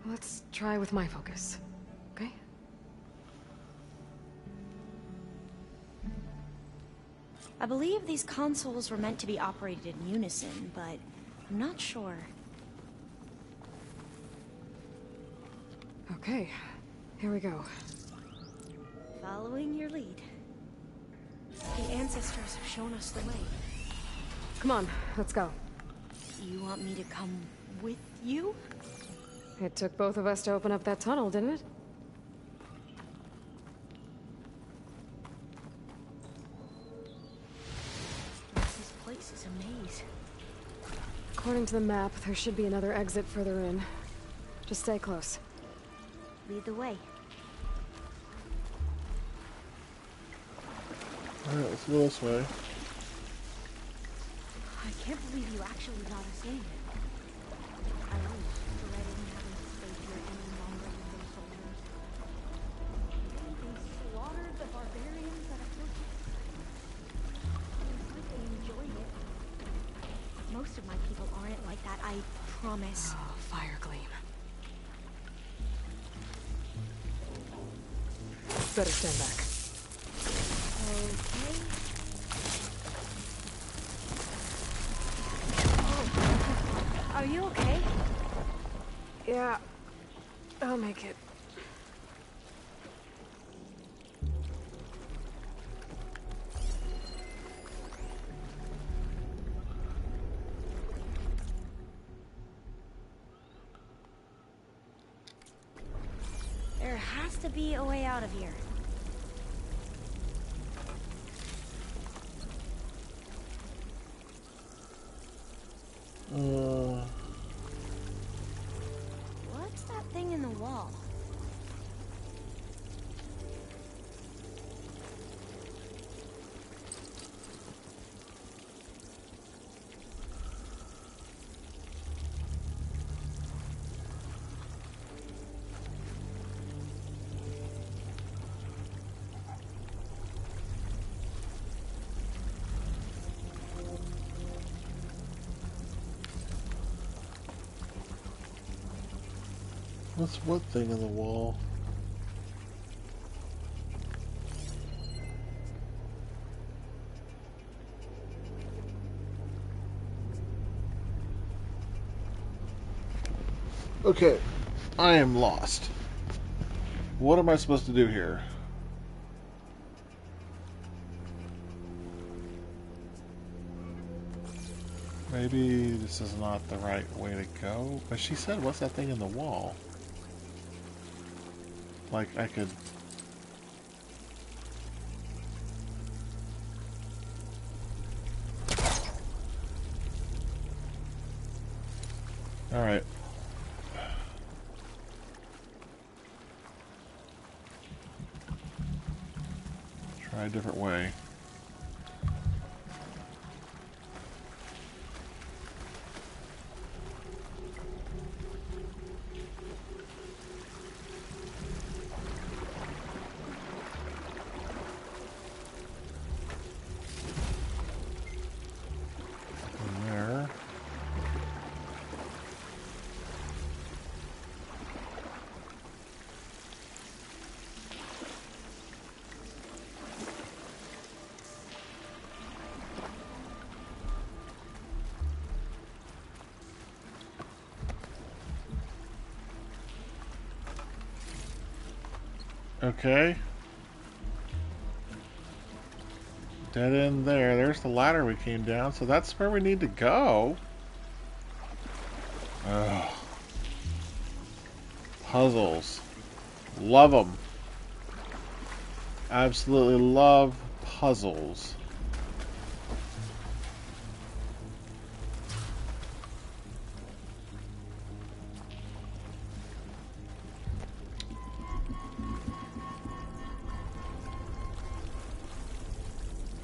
Let's try with my focus, okay? I believe these consoles were meant to be operated in unison, but I'm not sure. Okay, here we go. Following your lead. The ancestors have shown us the way. Come on, let's go. You want me to come with you? It took both of us to open up that tunnel, didn't it? This place is a maze. According to the map, there should be another exit further in. Just stay close. Lead the way. Alright, let's go this way. I can't believe you actually got us in. I wish Loredan hadn't stayed here any longer with those soldiers. They slaughtered the barbarians that approached us. Seems like they enjoyed it. Most of my people aren't like that, I promise. Oh, fire gleam. Better stand back. Okay. Are you okay? Yeah, I'll make it. There has to be a way out of here. What's that thing in the wall? What's what thing in the wall? Okay, I am lost. What am I supposed to do here? Maybe this is not the right way to go. But she said, what's that thing in the wall? Like I could... Alright. Try a different way. There. Okay. Dead end there. There's the ladder we came down, so that's where we need to go. Ugh. Puzzles. Love them. Absolutely love puzzles.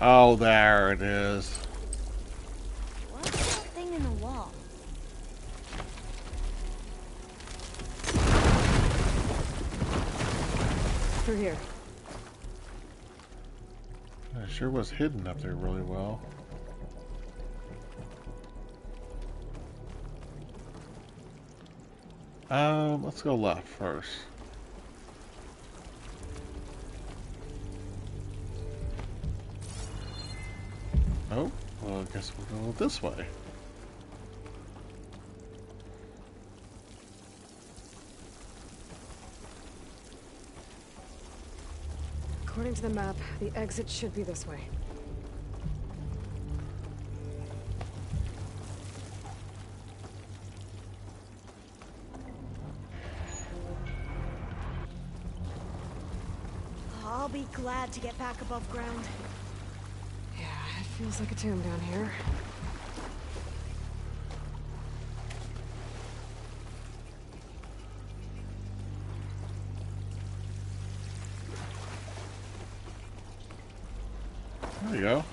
Oh, there it is. What's that thing in the wall? Through here. It sure was hidden up there really well. Let's go left first. Oh, well, I guess we'll go this way. According to the map, the exit should be this way. I'll be glad to get back above ground. Yeah, it feels like a tomb down here. There you go.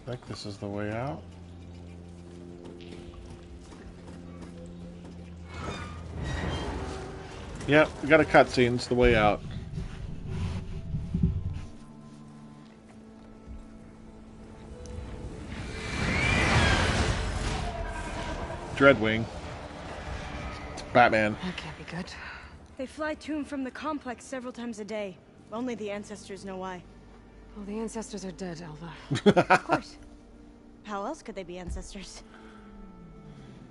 I think this is the way out. Yep, we got a cutscene. It's the way out. Dreadwing. It's Batman. That can't be good. They fly to and from the complex several times a day. Only the ancestors know why. Well, the ancestors are dead, Elva. Of course. How else could they be ancestors?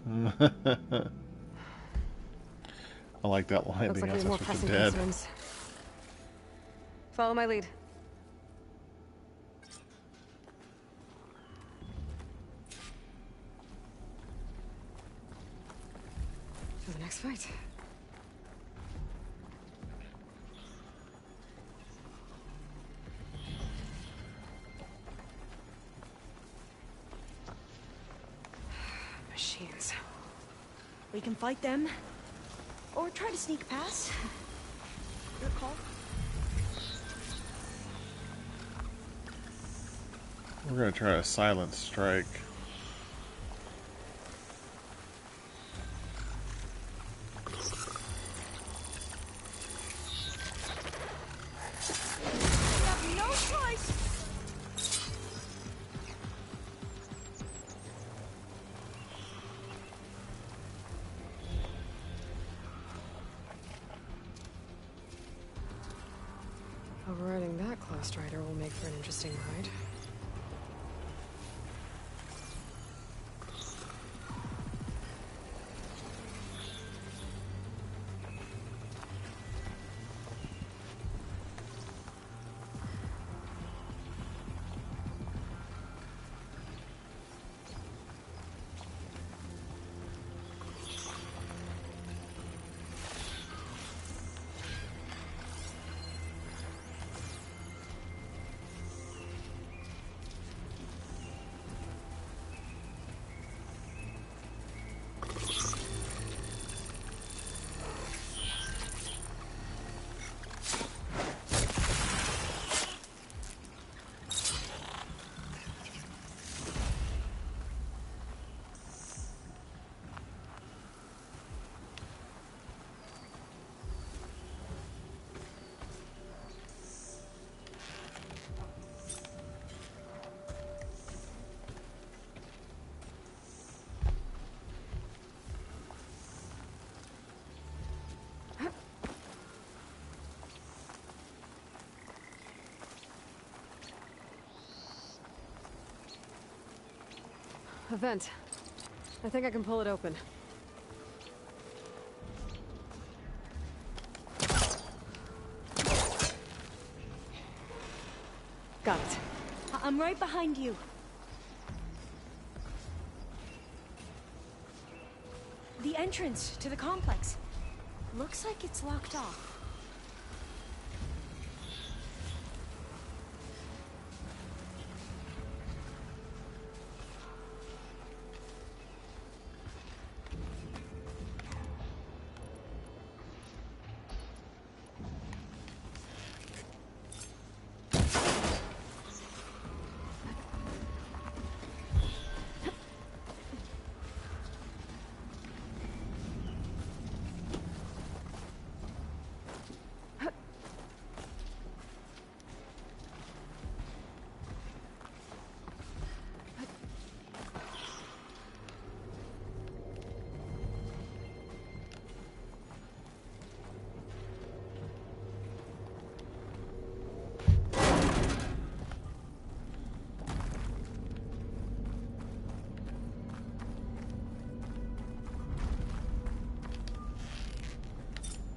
I like that line. Looks The like we have more ancestors pressing are dead. concerns. Follow my lead. For the next fight. Machines. We can fight them, or try to sneak past. Your call. We're gonna try a silent strike. We have no choice. Overriding that close strider will make for an interesting ride. A vent. I think I can pull it open. Got it. I'm right behind you. The entrance to the complex. Looks like it's locked off.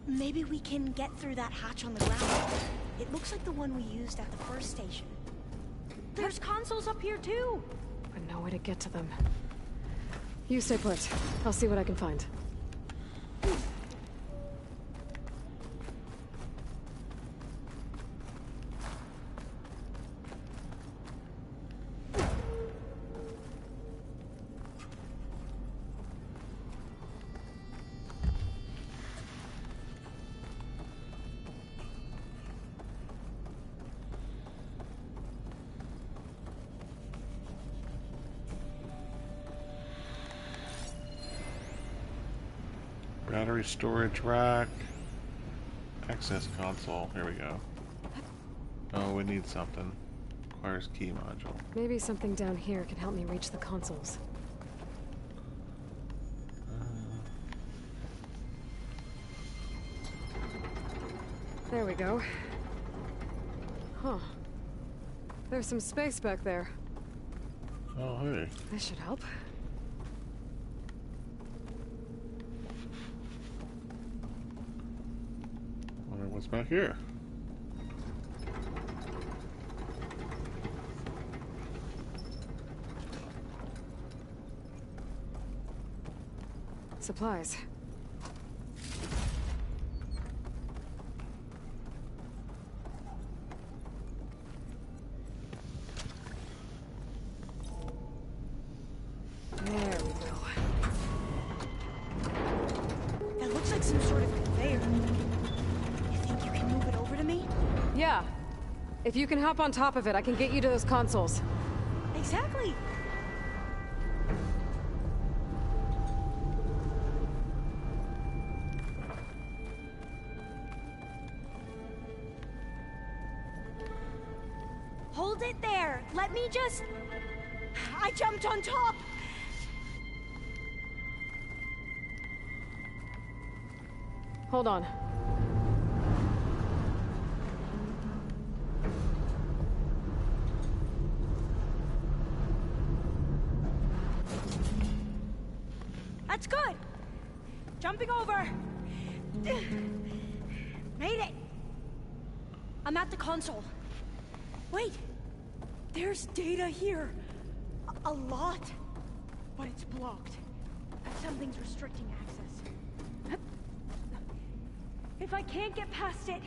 Maybe we can get through that hatch on the ground. It looks like the one we used at the first station. There's consoles up here too! But no way to get to them. You stay put. I'll see what I can find. Battery storage rack. Access console. Here we go. Oh, we need something. Requires key module. Maybe something down here can help me reach the consoles. There we go. Huh. There's some space back there. Oh, hey. This should help. Wonder what's back here. Supplies. There we go. That looks like some sort of conveyor. You think you can move it over to me? Yeah. If you can hop on top of it, I can get you to those consoles. Exactly. Hold it there. Let me just... I jumped on top. Hold on. That's good. Jumping over. Made it. I'm at the console. Wait. There's data here. A lot. But it's blocked. Something's restricting access. If I can't get past it,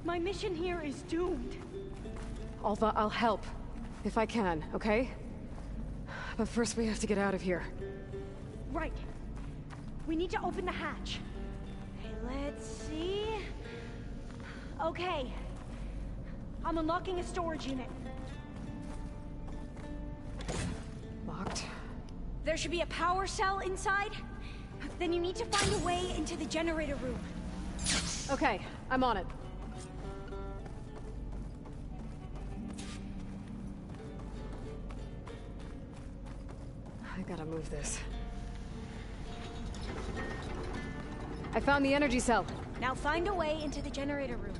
my mission here is doomed. Alva, I'll help. If I can, okay? But first we have to get out of here. Right. We need to open the hatch. Okay, let's see... Okay. I'm unlocking a storage unit. Locked. There should be a power cell inside. Then you need to find a way into the generator room. Okay, I'm on it. I gotta move this. I found the energy cell. Now find a way into the generator room.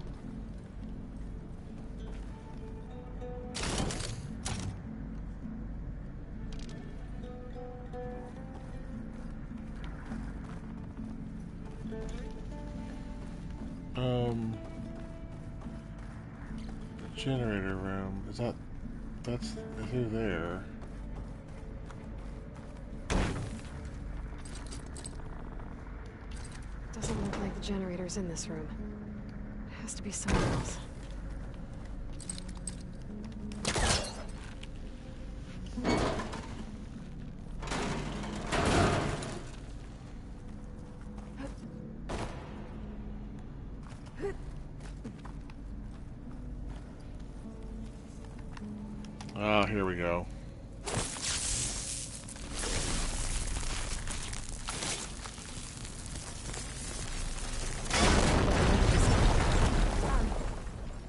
The generator room. That's through there. Doesn't look like the generator's in this room. It has to be somewhere else. Ah, here we go.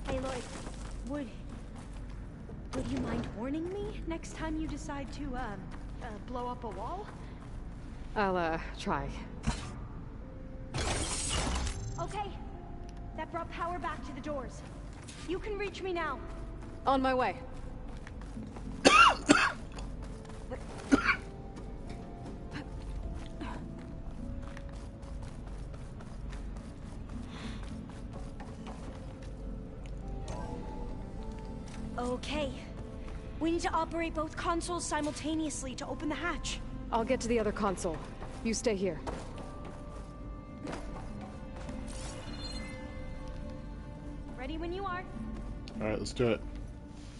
Hey Lloyd, would you mind warning me next time you decide to, blow up a wall? I'll, try. Okay. That brought power back to the doors. You can reach me now. On my way. Okay. We need to operate both consoles simultaneously to open the hatch. I'll get to the other console. You stay here. Ready when you are. Alright, let's do it.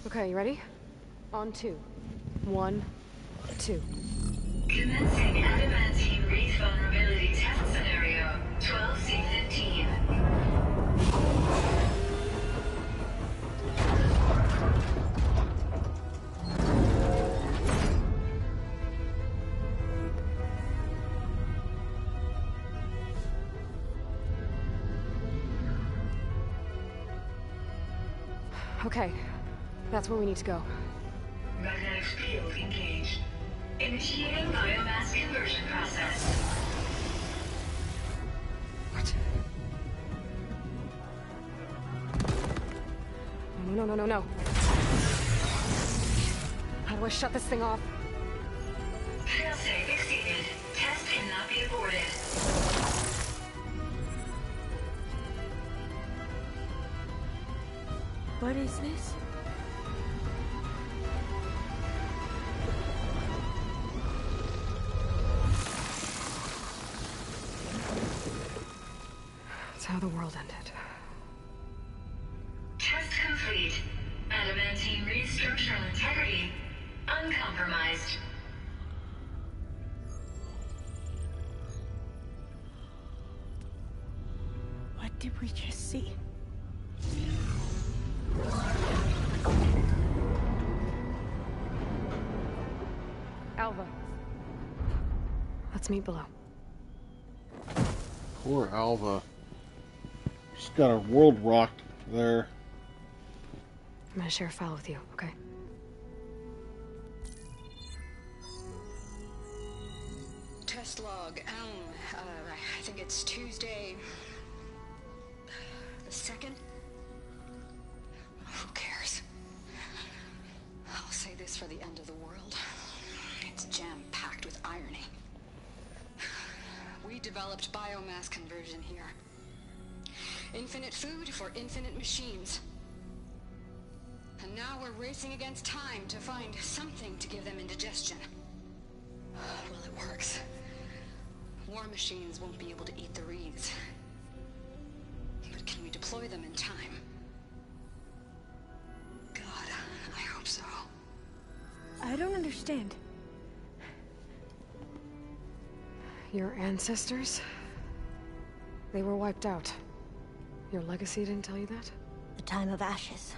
Okay, you ready? On 2. 1, 2. Commencing adamantine wreath vulnerability test scenario 12C15. Okay, that's where we need to go. Magnetic field engaged. Initiating biomass conversion process. What? No. How do I shut this thing off? Failsafe exceeded. Test cannot be aborted. What is this? It's how the world ended. Test complete. Adamantine wreath structural integrity uncompromised. What did we just see? Alva. Let's meet below. Poor Alva. She's got her world rocked there. I'm gonna share a file with you, okay? Test log, I think it's Tuesday... the 2nd? Who cares? I'll say this for the end of the world. It's jam-packed with irony. developed biomass conversion here. Infinite food for infinite machines. And now we're racing against time to find something to give them indigestion. Well, it works. War machines won't be able to eat the reeds. But can we deploy them in time? God, I hope so. I don't understand. Your ancestors? They were wiped out. Your legacy didn't tell you that? The time of ashes.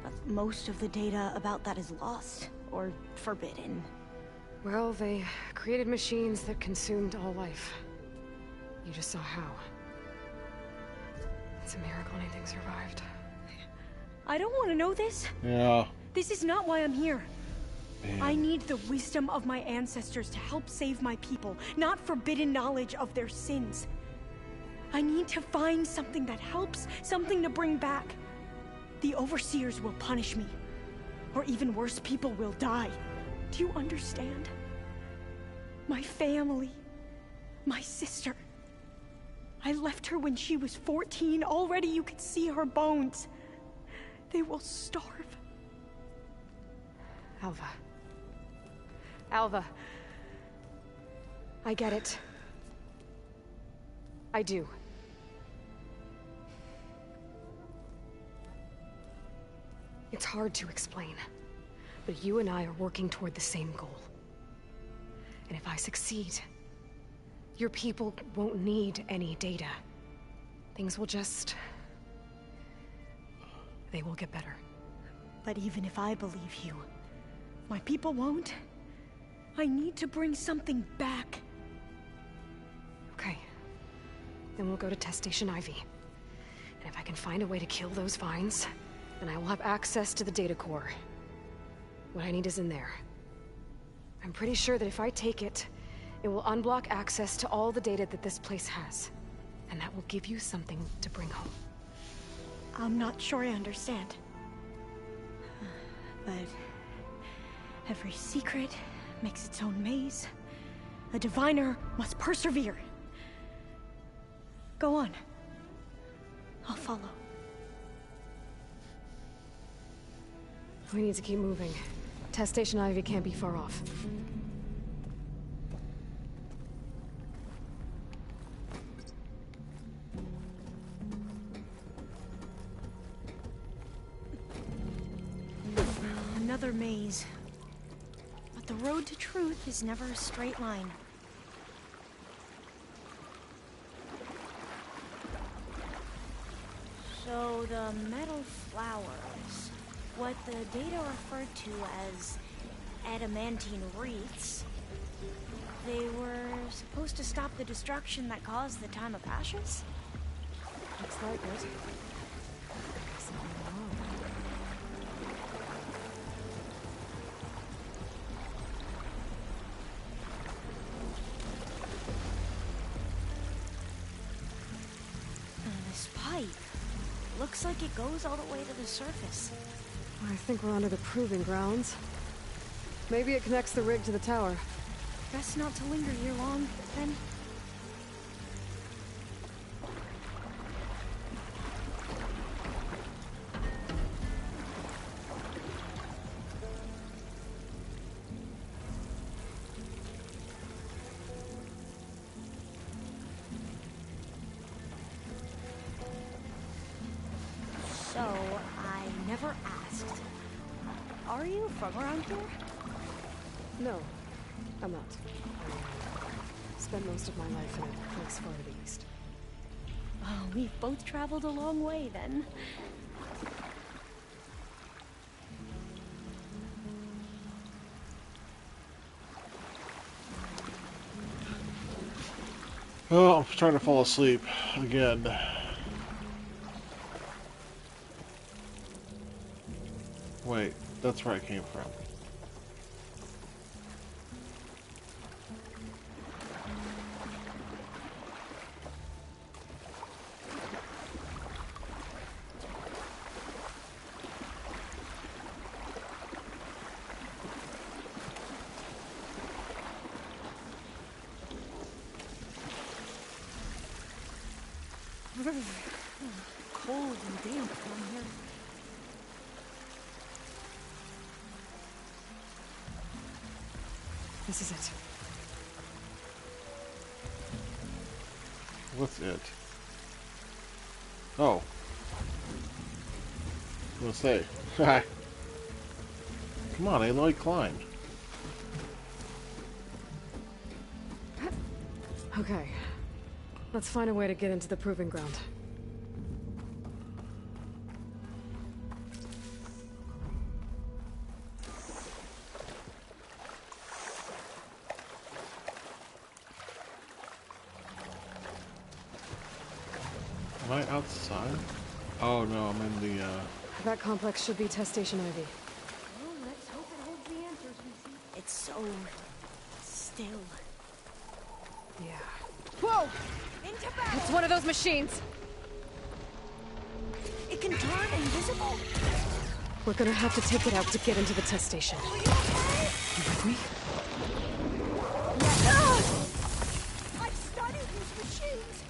But most of the data about that is lost, or forbidden. Well, they created machines that consumed all life. You just saw how. It's a miracle anything survived. I don't want to know this. Yeah. This is not why I'm here. Man. I need the wisdom of my ancestors to help save my people, not forbidden knowledge of their sins. I need to find something that helps, something to bring back. The Overseers will punish me. Or even worse, people will die. Do you understand? My family. My sister. I left her when she was 14. Already you could see her bones. They will starve. Alva. Alva. I get it. I do. It's hard to explain, but you and I are working toward the same goal. And if I succeed, your people won't need any data. Things will just... they will get better. But even if I believe you, my people won't. I need to bring something back. Okay. Then we'll go to Test Station Ivy. And if I can find a way to kill those vines, then I will have access to the data core. What I need is in there. I'm pretty sure that if I take it, it will unblock access to all the data that this place has. And that will give you something to bring home. I'm not sure I understand. But every secret makes its own maze. A diviner must persevere. Go on. I'll follow. We need to keep moving. Test Station Ivy can't be far off. Another maze. But the road to truth is never a straight line. So the metal flowers, what the data referred to as adamantine wreaths, they were supposed to stop the destruction that caused the Time of Ashes? Looks like it. This pipe looks like it goes all the way to the surface. I think we're under the proving grounds. Maybe it connects the rig to the tower. Best not to linger here long, then. So, I never asked. Are you from around here? No, I'm not. I spent most of my life in a place far to the east. Oh, we've both traveled a long way, then. Oh, I'm trying to fall asleep again. Wait, that's where I came from. This is it. What's it? Oh. I was gonna say. Come on, Aloy, climb. Okay. Let's find a way to get into the proving ground. Am I outside? Oh no, I'm in the That complex should be Test Station Ivy. Well, let's hope it holds the answers we see. It's so still. Yeah. Whoa! Into battle! It's one of those machines! It can turn invisible? We're gonna have to take it out to get into the test station. Are you okay? You with me? I've studied these machines!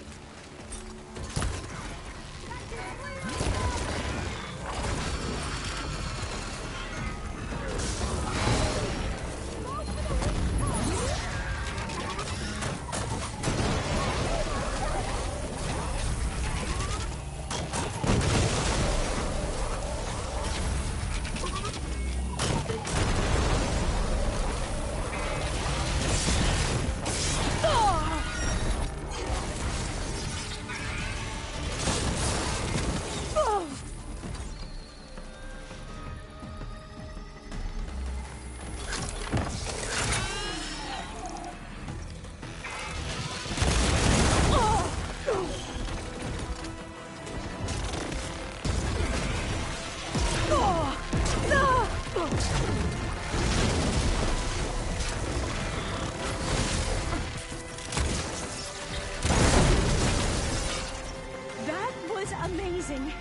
Amazing.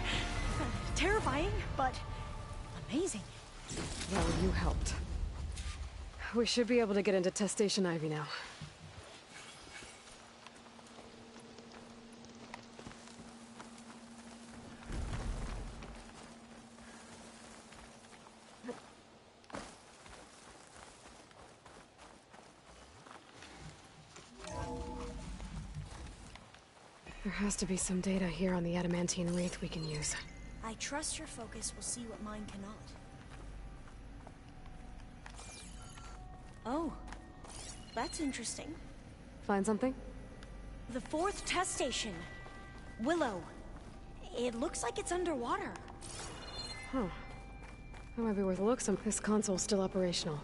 Terrifying, but amazing. Well, you helped. We should be able to get into Test Station Ivy now. There has to be some data here on the adamantine wraith we can use. I trust your focus will see what mine cannot. Oh, that's interesting. Find something? The 4th test station. Willow. It looks like it's underwater. Huh. That might be worth a look. This console's still operational.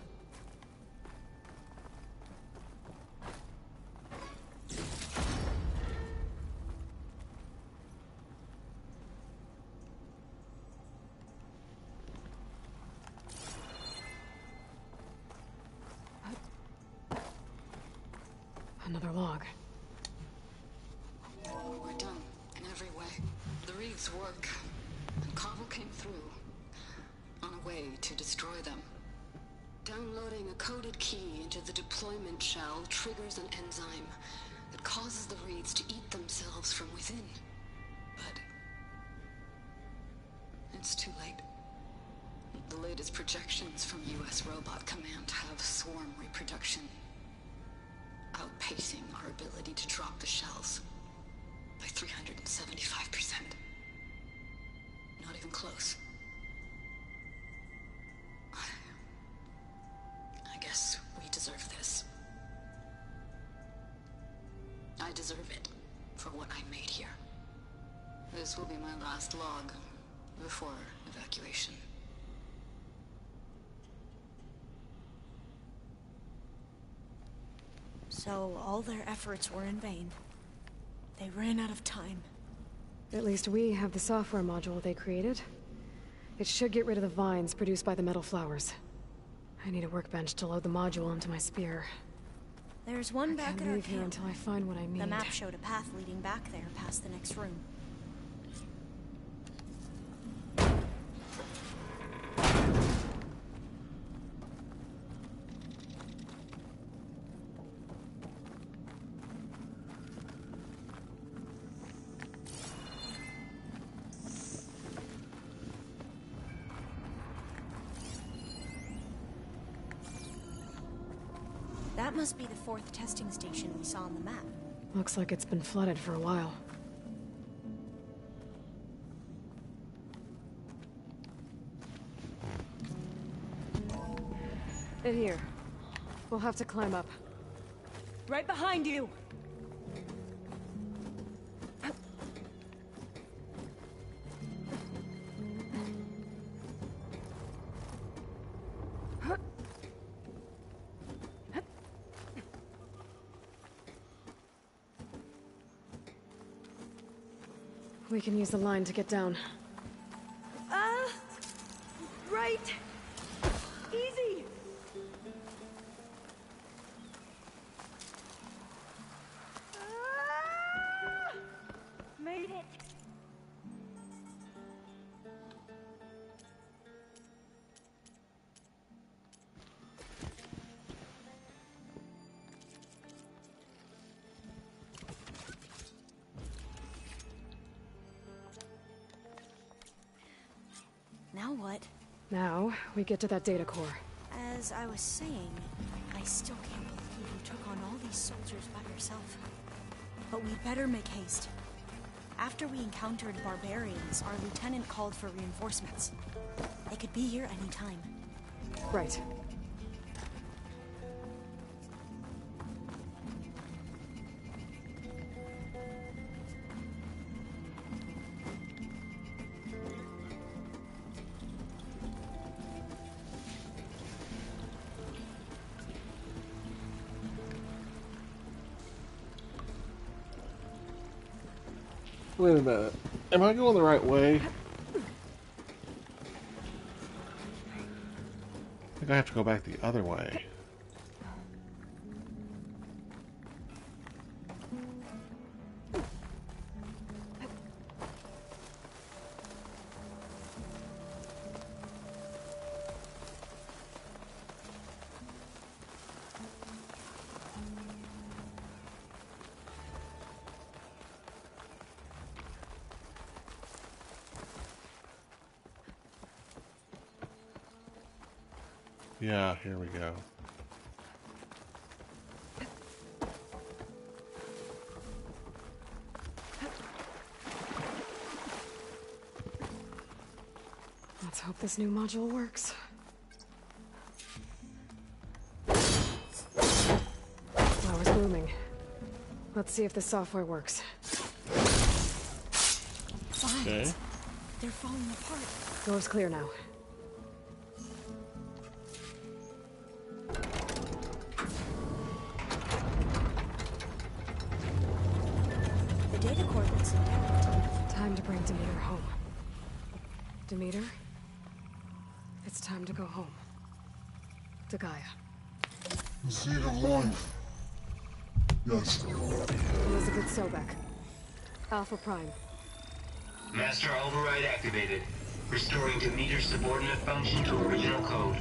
Another log. We're done, in every way. The Wreaths work, and Cobble came through, on a way to destroy them. Downloading a coded key into the deployment shell triggers an enzyme that causes the Wreaths to eat themselves from within. But it's too late. The latest projections from US Robot Command have swarm reproduction, outpacing our ability to drop the shells by 375%. Not even close. I guess we deserve this. I deserve it for what I made here. This will be my last log before evacuation. So all their efforts were in vain. They ran out of time. At least we have the software module they created. It should get rid of the vines produced by the metal flowers. I need a workbench to load the module into my spear. There's one back at our leave here camp. until I find what I need. The map showed a path leading back there past the next room. That must be the 4th testing station we saw on the map. Looks like it's been flooded for a while. In here. We'll have to climb up. Right behind you! We can use the line to get down. Right! Easy! Made it! Now what? Now, we get to that data core. As I was saying, I still can't believe you took on all these soldiers by yourself. But we'd better make haste. After we encountered barbarians, our lieutenant called for reinforcements. They could be here any time. Right. Wait a minute. Am I going the right way? I think I have to go back the other way. Yeah, here we go. Let's hope this new module works. Power's booming. Let's see if the software works. Fine. Okay. They're falling apart. Door's clear now. The data core looks intact. Time to bring Demeter home. Demeter? It's time to go home. To Gaia. The seed of life. Yes. Elizabeth Sobek. Alpha Prime. Master override activated. Restoring Demeter's subordinate function to original code.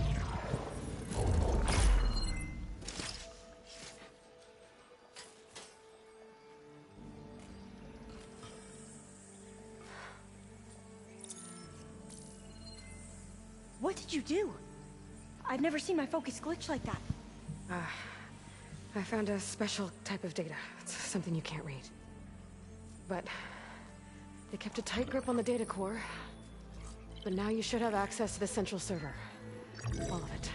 What did you do? I've never seen my focus glitch like that. I found a special type of data. It's something you can't read. But they kept a tight grip on the data core. But now you should have access to the central server. All of it.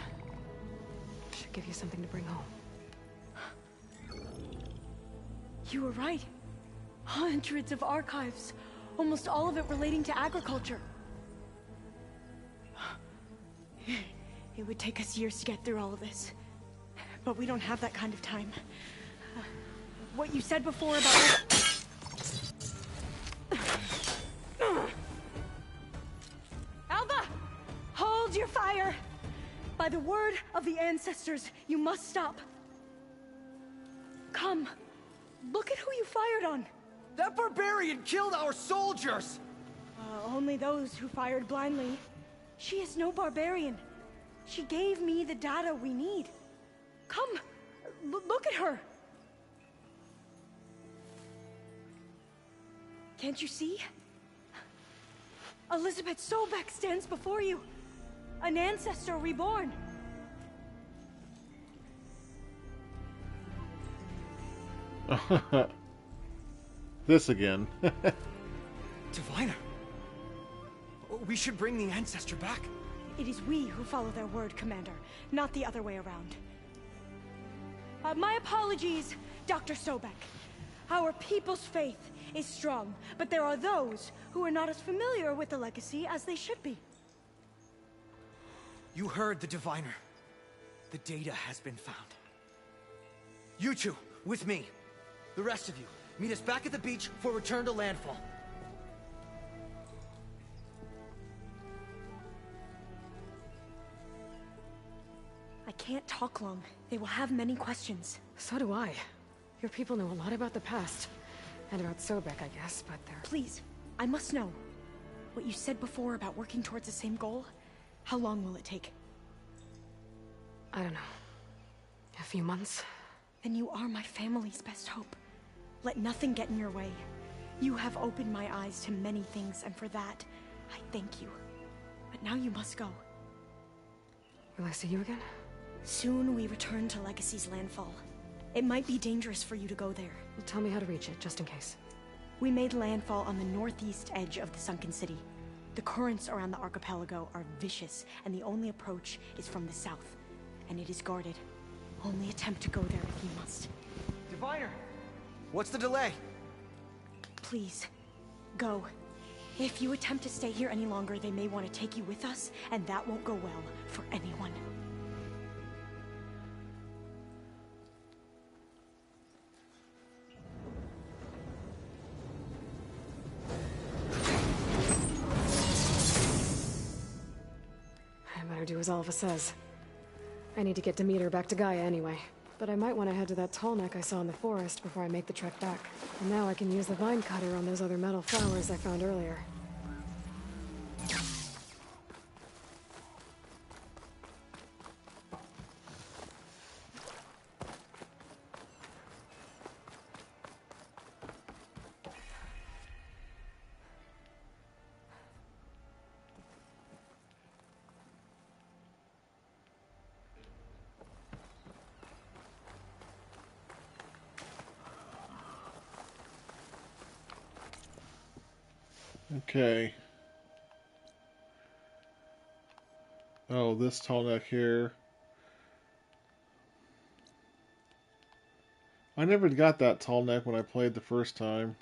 Should give you something to bring home. You were right. Hundreds of archives. Almost all of it relating to agriculture. It would take us years to get through all of this. But we don't have that kind of time. What you said before about... Alva! Hold your fire! By the word of the ancestors, you must stop. Come. Look at who you fired on. That barbarian killed our soldiers! Only those who fired blindly. She is no barbarian. She gave me the data we need. Come, look at her. Can't you see? Elizabeth Sobek stands before you. An ancestor reborn. This again. Diviner! We should bring the Ancestor back. It is we who follow their word, Commander, not the other way around. My apologies, Dr. Sobek. Our people's faith is strong, but there are those who are not as familiar with the legacy as they should be. You heard the Diviner. The data has been found. You two, with me. The rest of you, meet us back at the beach for return to landfall. I can't talk long. They will have many questions. So do I. Your people know a lot about the past. And about Sobek, I guess, but they're... Please, I must know. What you said before about working towards the same goal, how long will it take? I don't know. A few months? Then you are my family's best hope. Let nothing get in your way. You have opened my eyes to many things, and for that, I thank you. But now you must go. Will I see you again? Soon we return to Legacy's landfall. It might be dangerous for you to go there. Well, tell me how to reach it, just in case. We made landfall on the northeast edge of the sunken city. The currents around the archipelago are vicious, and the only approach is from the south. And it is guarded. Only attempt to go there if you must. Diviner! What's the delay? Please, go. If you attempt to stay here any longer, they may want to take you with us, and that won't go well for anyone. I better do as Alva says. I need to get Demeter back to Gaia anyway. But I might want to head to that tall neck I saw in the forest before I make the trek back. And now I can use the vine cutter on those other metal flowers I found earlier. Okay. Oh, this tall neck here. I never got that tall neck when I played the first time.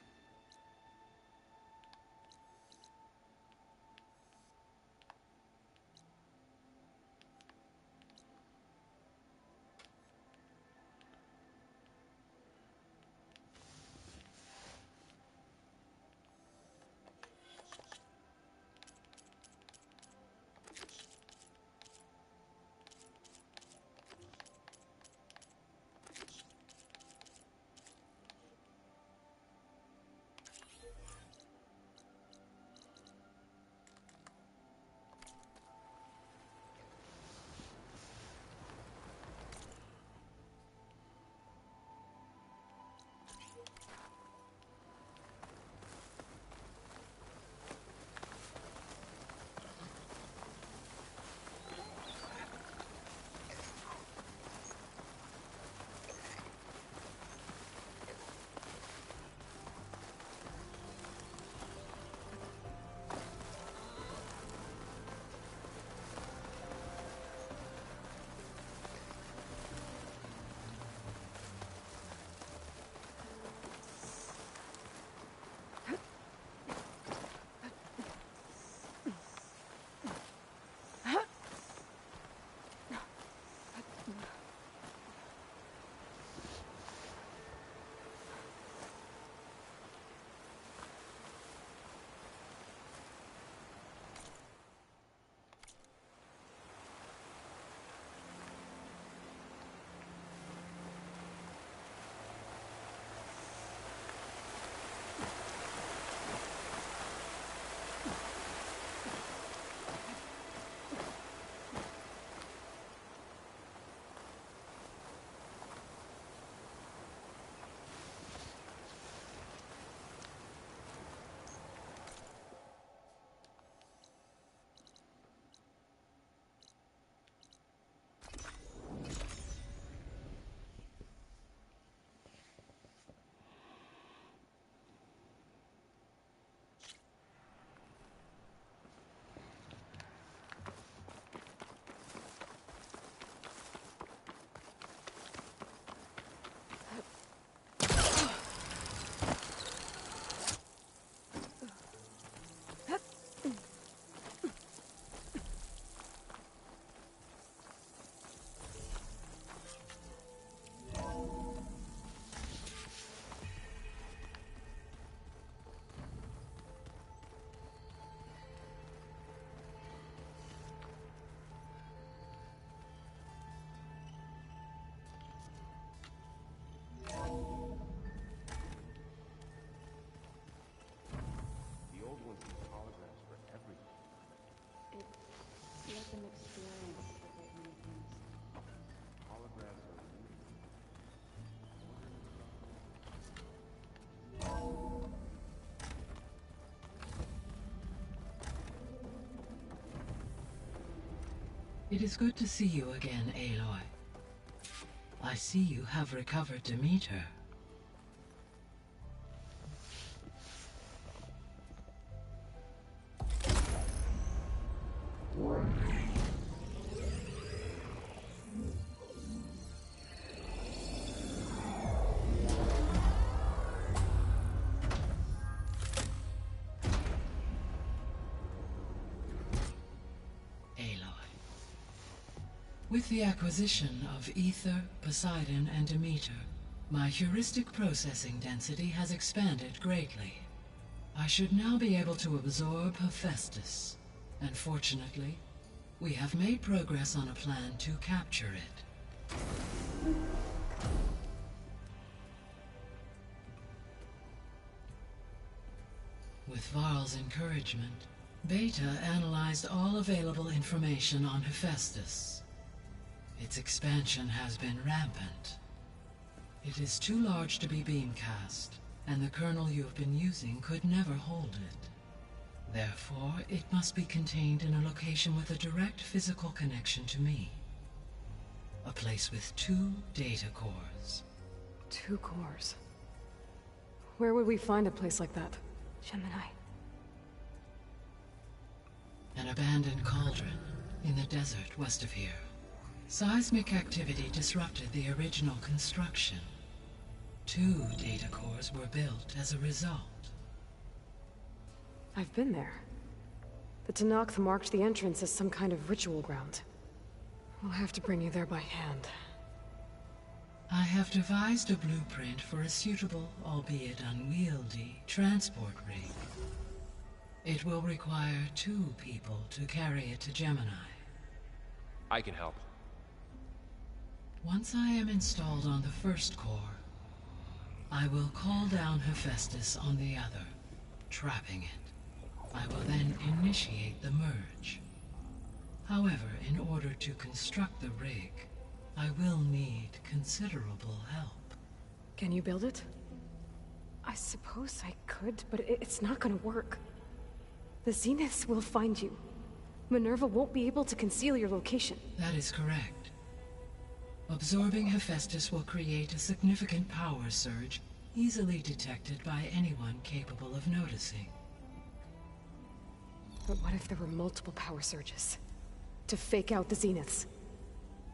It is good to see you again, Aloy. I see you have recovered Demeter. With the acquisition of Ether, Poseidon, and Demeter, my heuristic processing density has expanded greatly. I should now be able to absorb Hephaestus, and fortunately, we have made progress on a plan to capture it. With Varl's encouragement, Beta analyzed all available information on Hephaestus. Its expansion has been rampant. It is too large to be beamcast, and the kernel you have been using could never hold it. Therefore, it must be contained in a location with a direct physical connection to me. A place with 2 data cores. 2 cores? Where would we find a place like that? Gemini. An abandoned cauldron in the desert west of here. Seismic activity disrupted the original construction. 2 data cores were built as a result. I've been there. The Tenakth marked the entrance as some kind of ritual ground. We'll have to bring you there by hand. I have devised a blueprint for a suitable, albeit unwieldy, transport rig. It will require 2 people to carry it to Gemini. I can help. Once I am installed on the first core, I will call down Hephaestus on the other, trapping it. I will then initiate the merge. However, in order to construct the rig, I will need considerable help. Can you build it? I suppose I could, but it's not gonna work. The Zeniths will find you. Minerva won't be able to conceal your location. That is correct. Absorbing Hephaestus will create a significant power surge, easily detected by anyone capable of noticing. But what if there were multiple power surges? To fake out the Zeniths?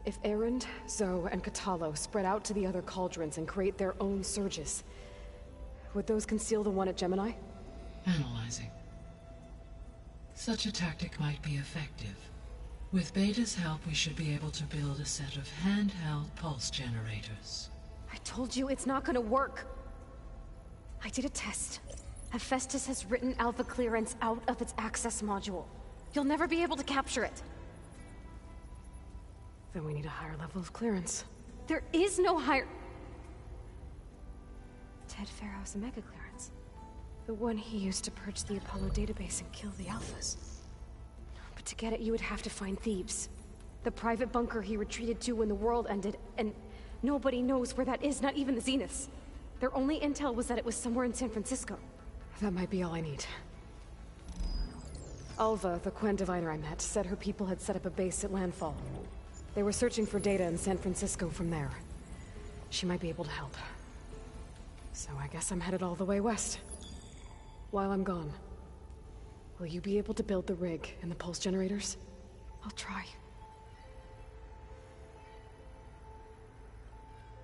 If Erend, Zoe, and Katalo spread out to the other cauldrons and create their own surges, would those conceal the one at Gemini? Analyzing. Such a tactic might be effective. With Beta's help, we should be able to build a set of handheld pulse generators. I told you it's not gonna work. I did a test. Hephaestus has written Alpha clearance out of its access module. You'll never be able to capture it. Then we need a higher level of clearance. There is no higher... Ted Farrow's mega clearance. The one he used to purge the Apollo database and kill the Alphas. But to get it, you would have to find Thebes. The private bunker he retreated to when the world ended, and nobody knows where that is, not even the Zeniths. Their only intel was that it was somewhere in San Francisco. That might be all I need. Alva, the Quen diviner I met, said her people had set up a base at Landfall. They were searching for data in San Francisco from there. She might be able to help. So I guess I'm headed all the way west. While I'm gone, will you be able to build the rig and the pulse generators? I'll try.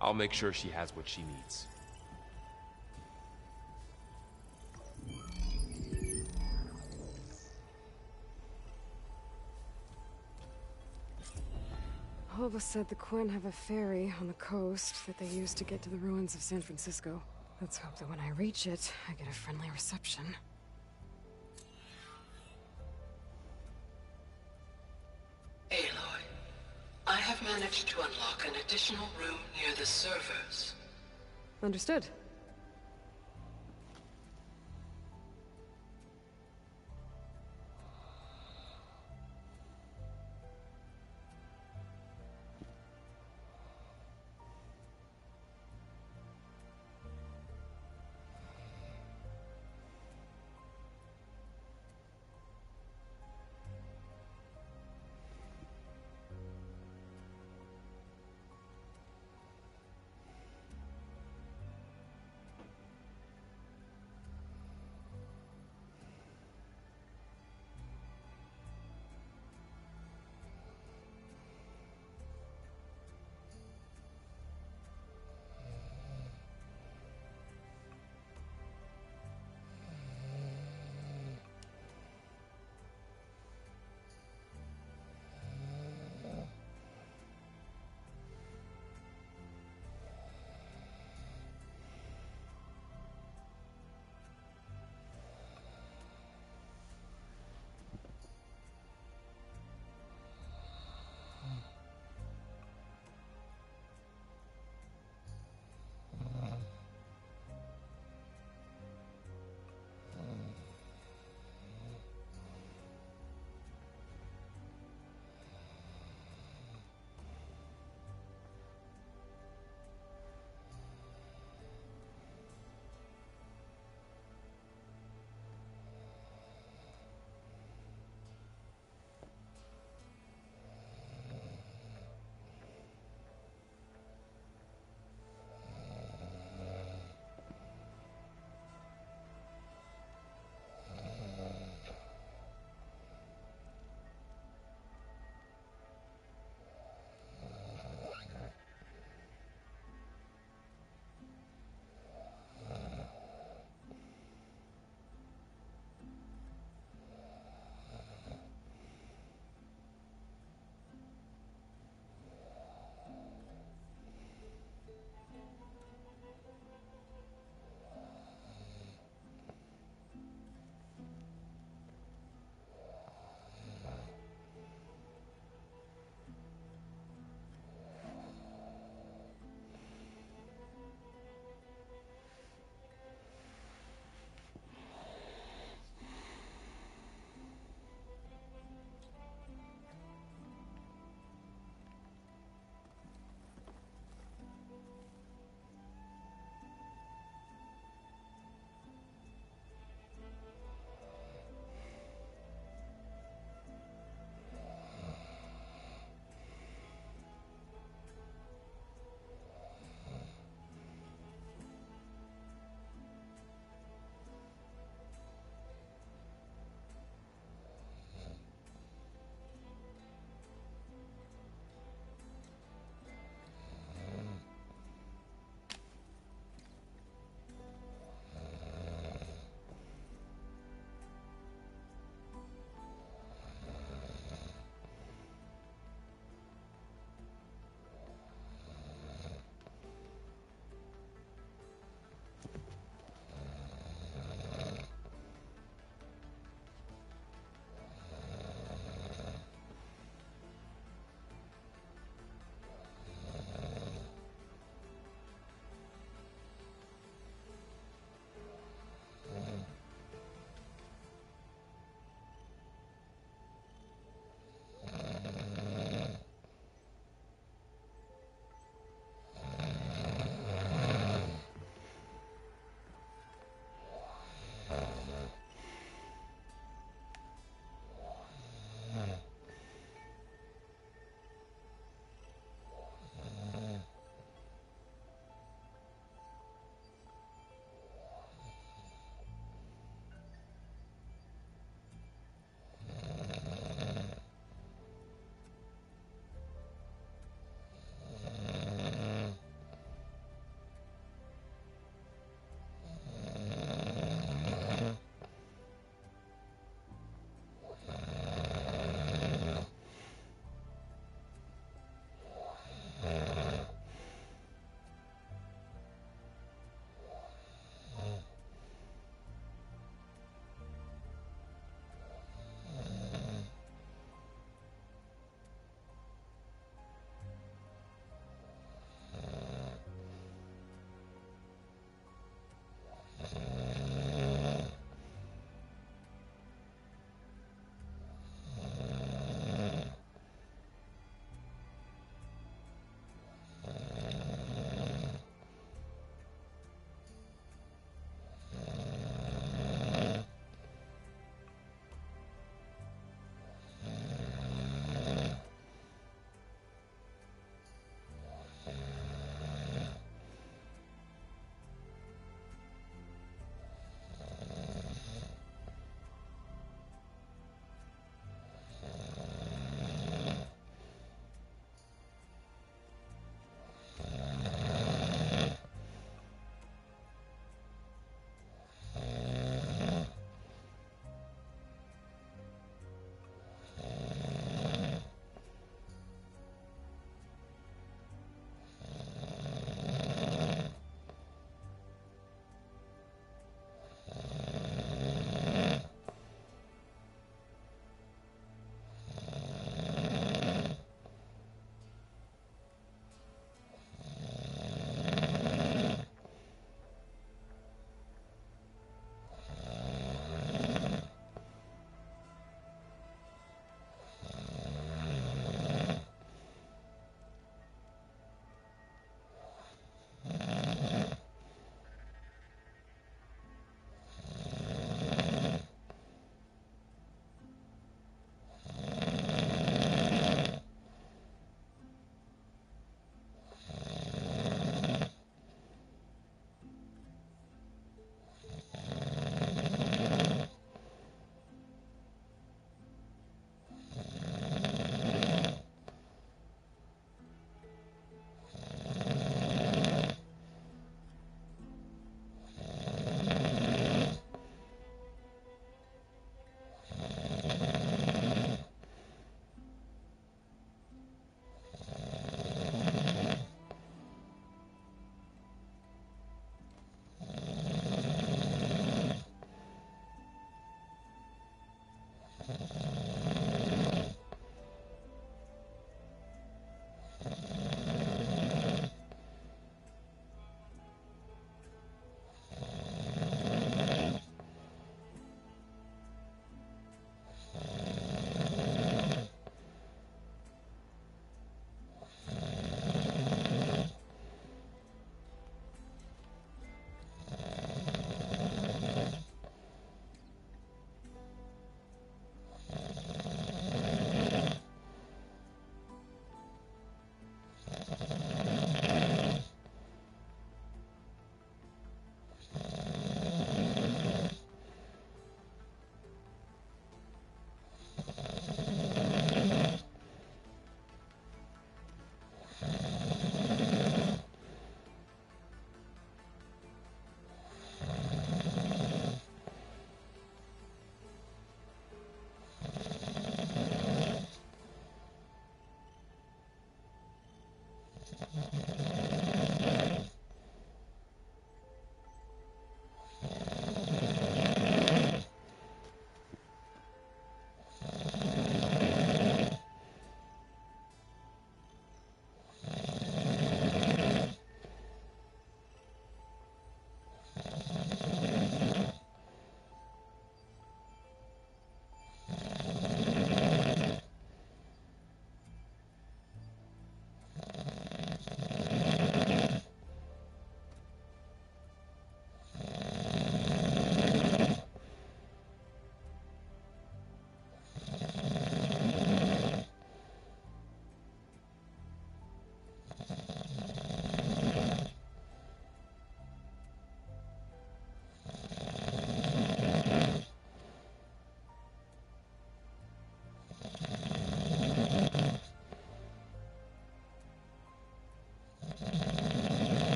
I'll make sure she has what she needs. Alva said the Quen have a ferry on the coast that they use to get to the ruins of San Francisco. Let's hope that when I reach it, I get a friendly reception. Aloy, I have managed to unlock an additional room near the servers. Understood.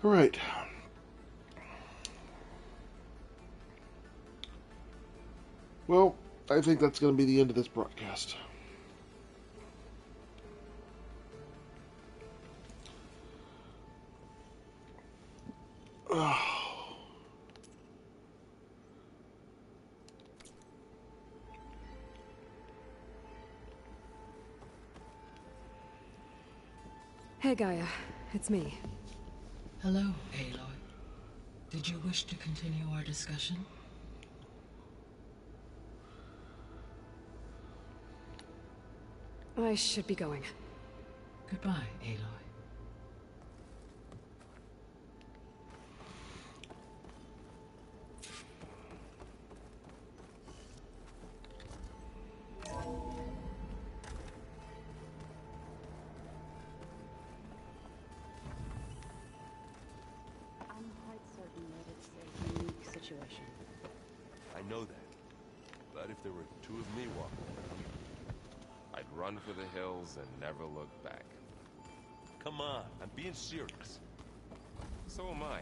All right. Well, I think that's going to be the end of this broadcast. Hey, Gaia. It's me. Hello, Aloy. Did you wish to continue our discussion? I should be going. Goodbye, Aloy. know that. But if there were two of me walking around, I'd run for the hills and never look back. Come on, I'm being serious. So am I.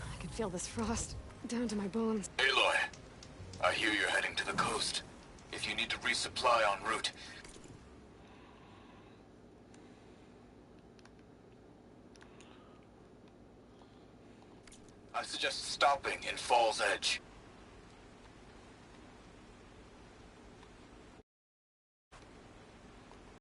I can feel this frost down to my bones. Aloy, I hear you're heading to the coast. If you need to resupply en route, I suggest stopping in Fall's Edge.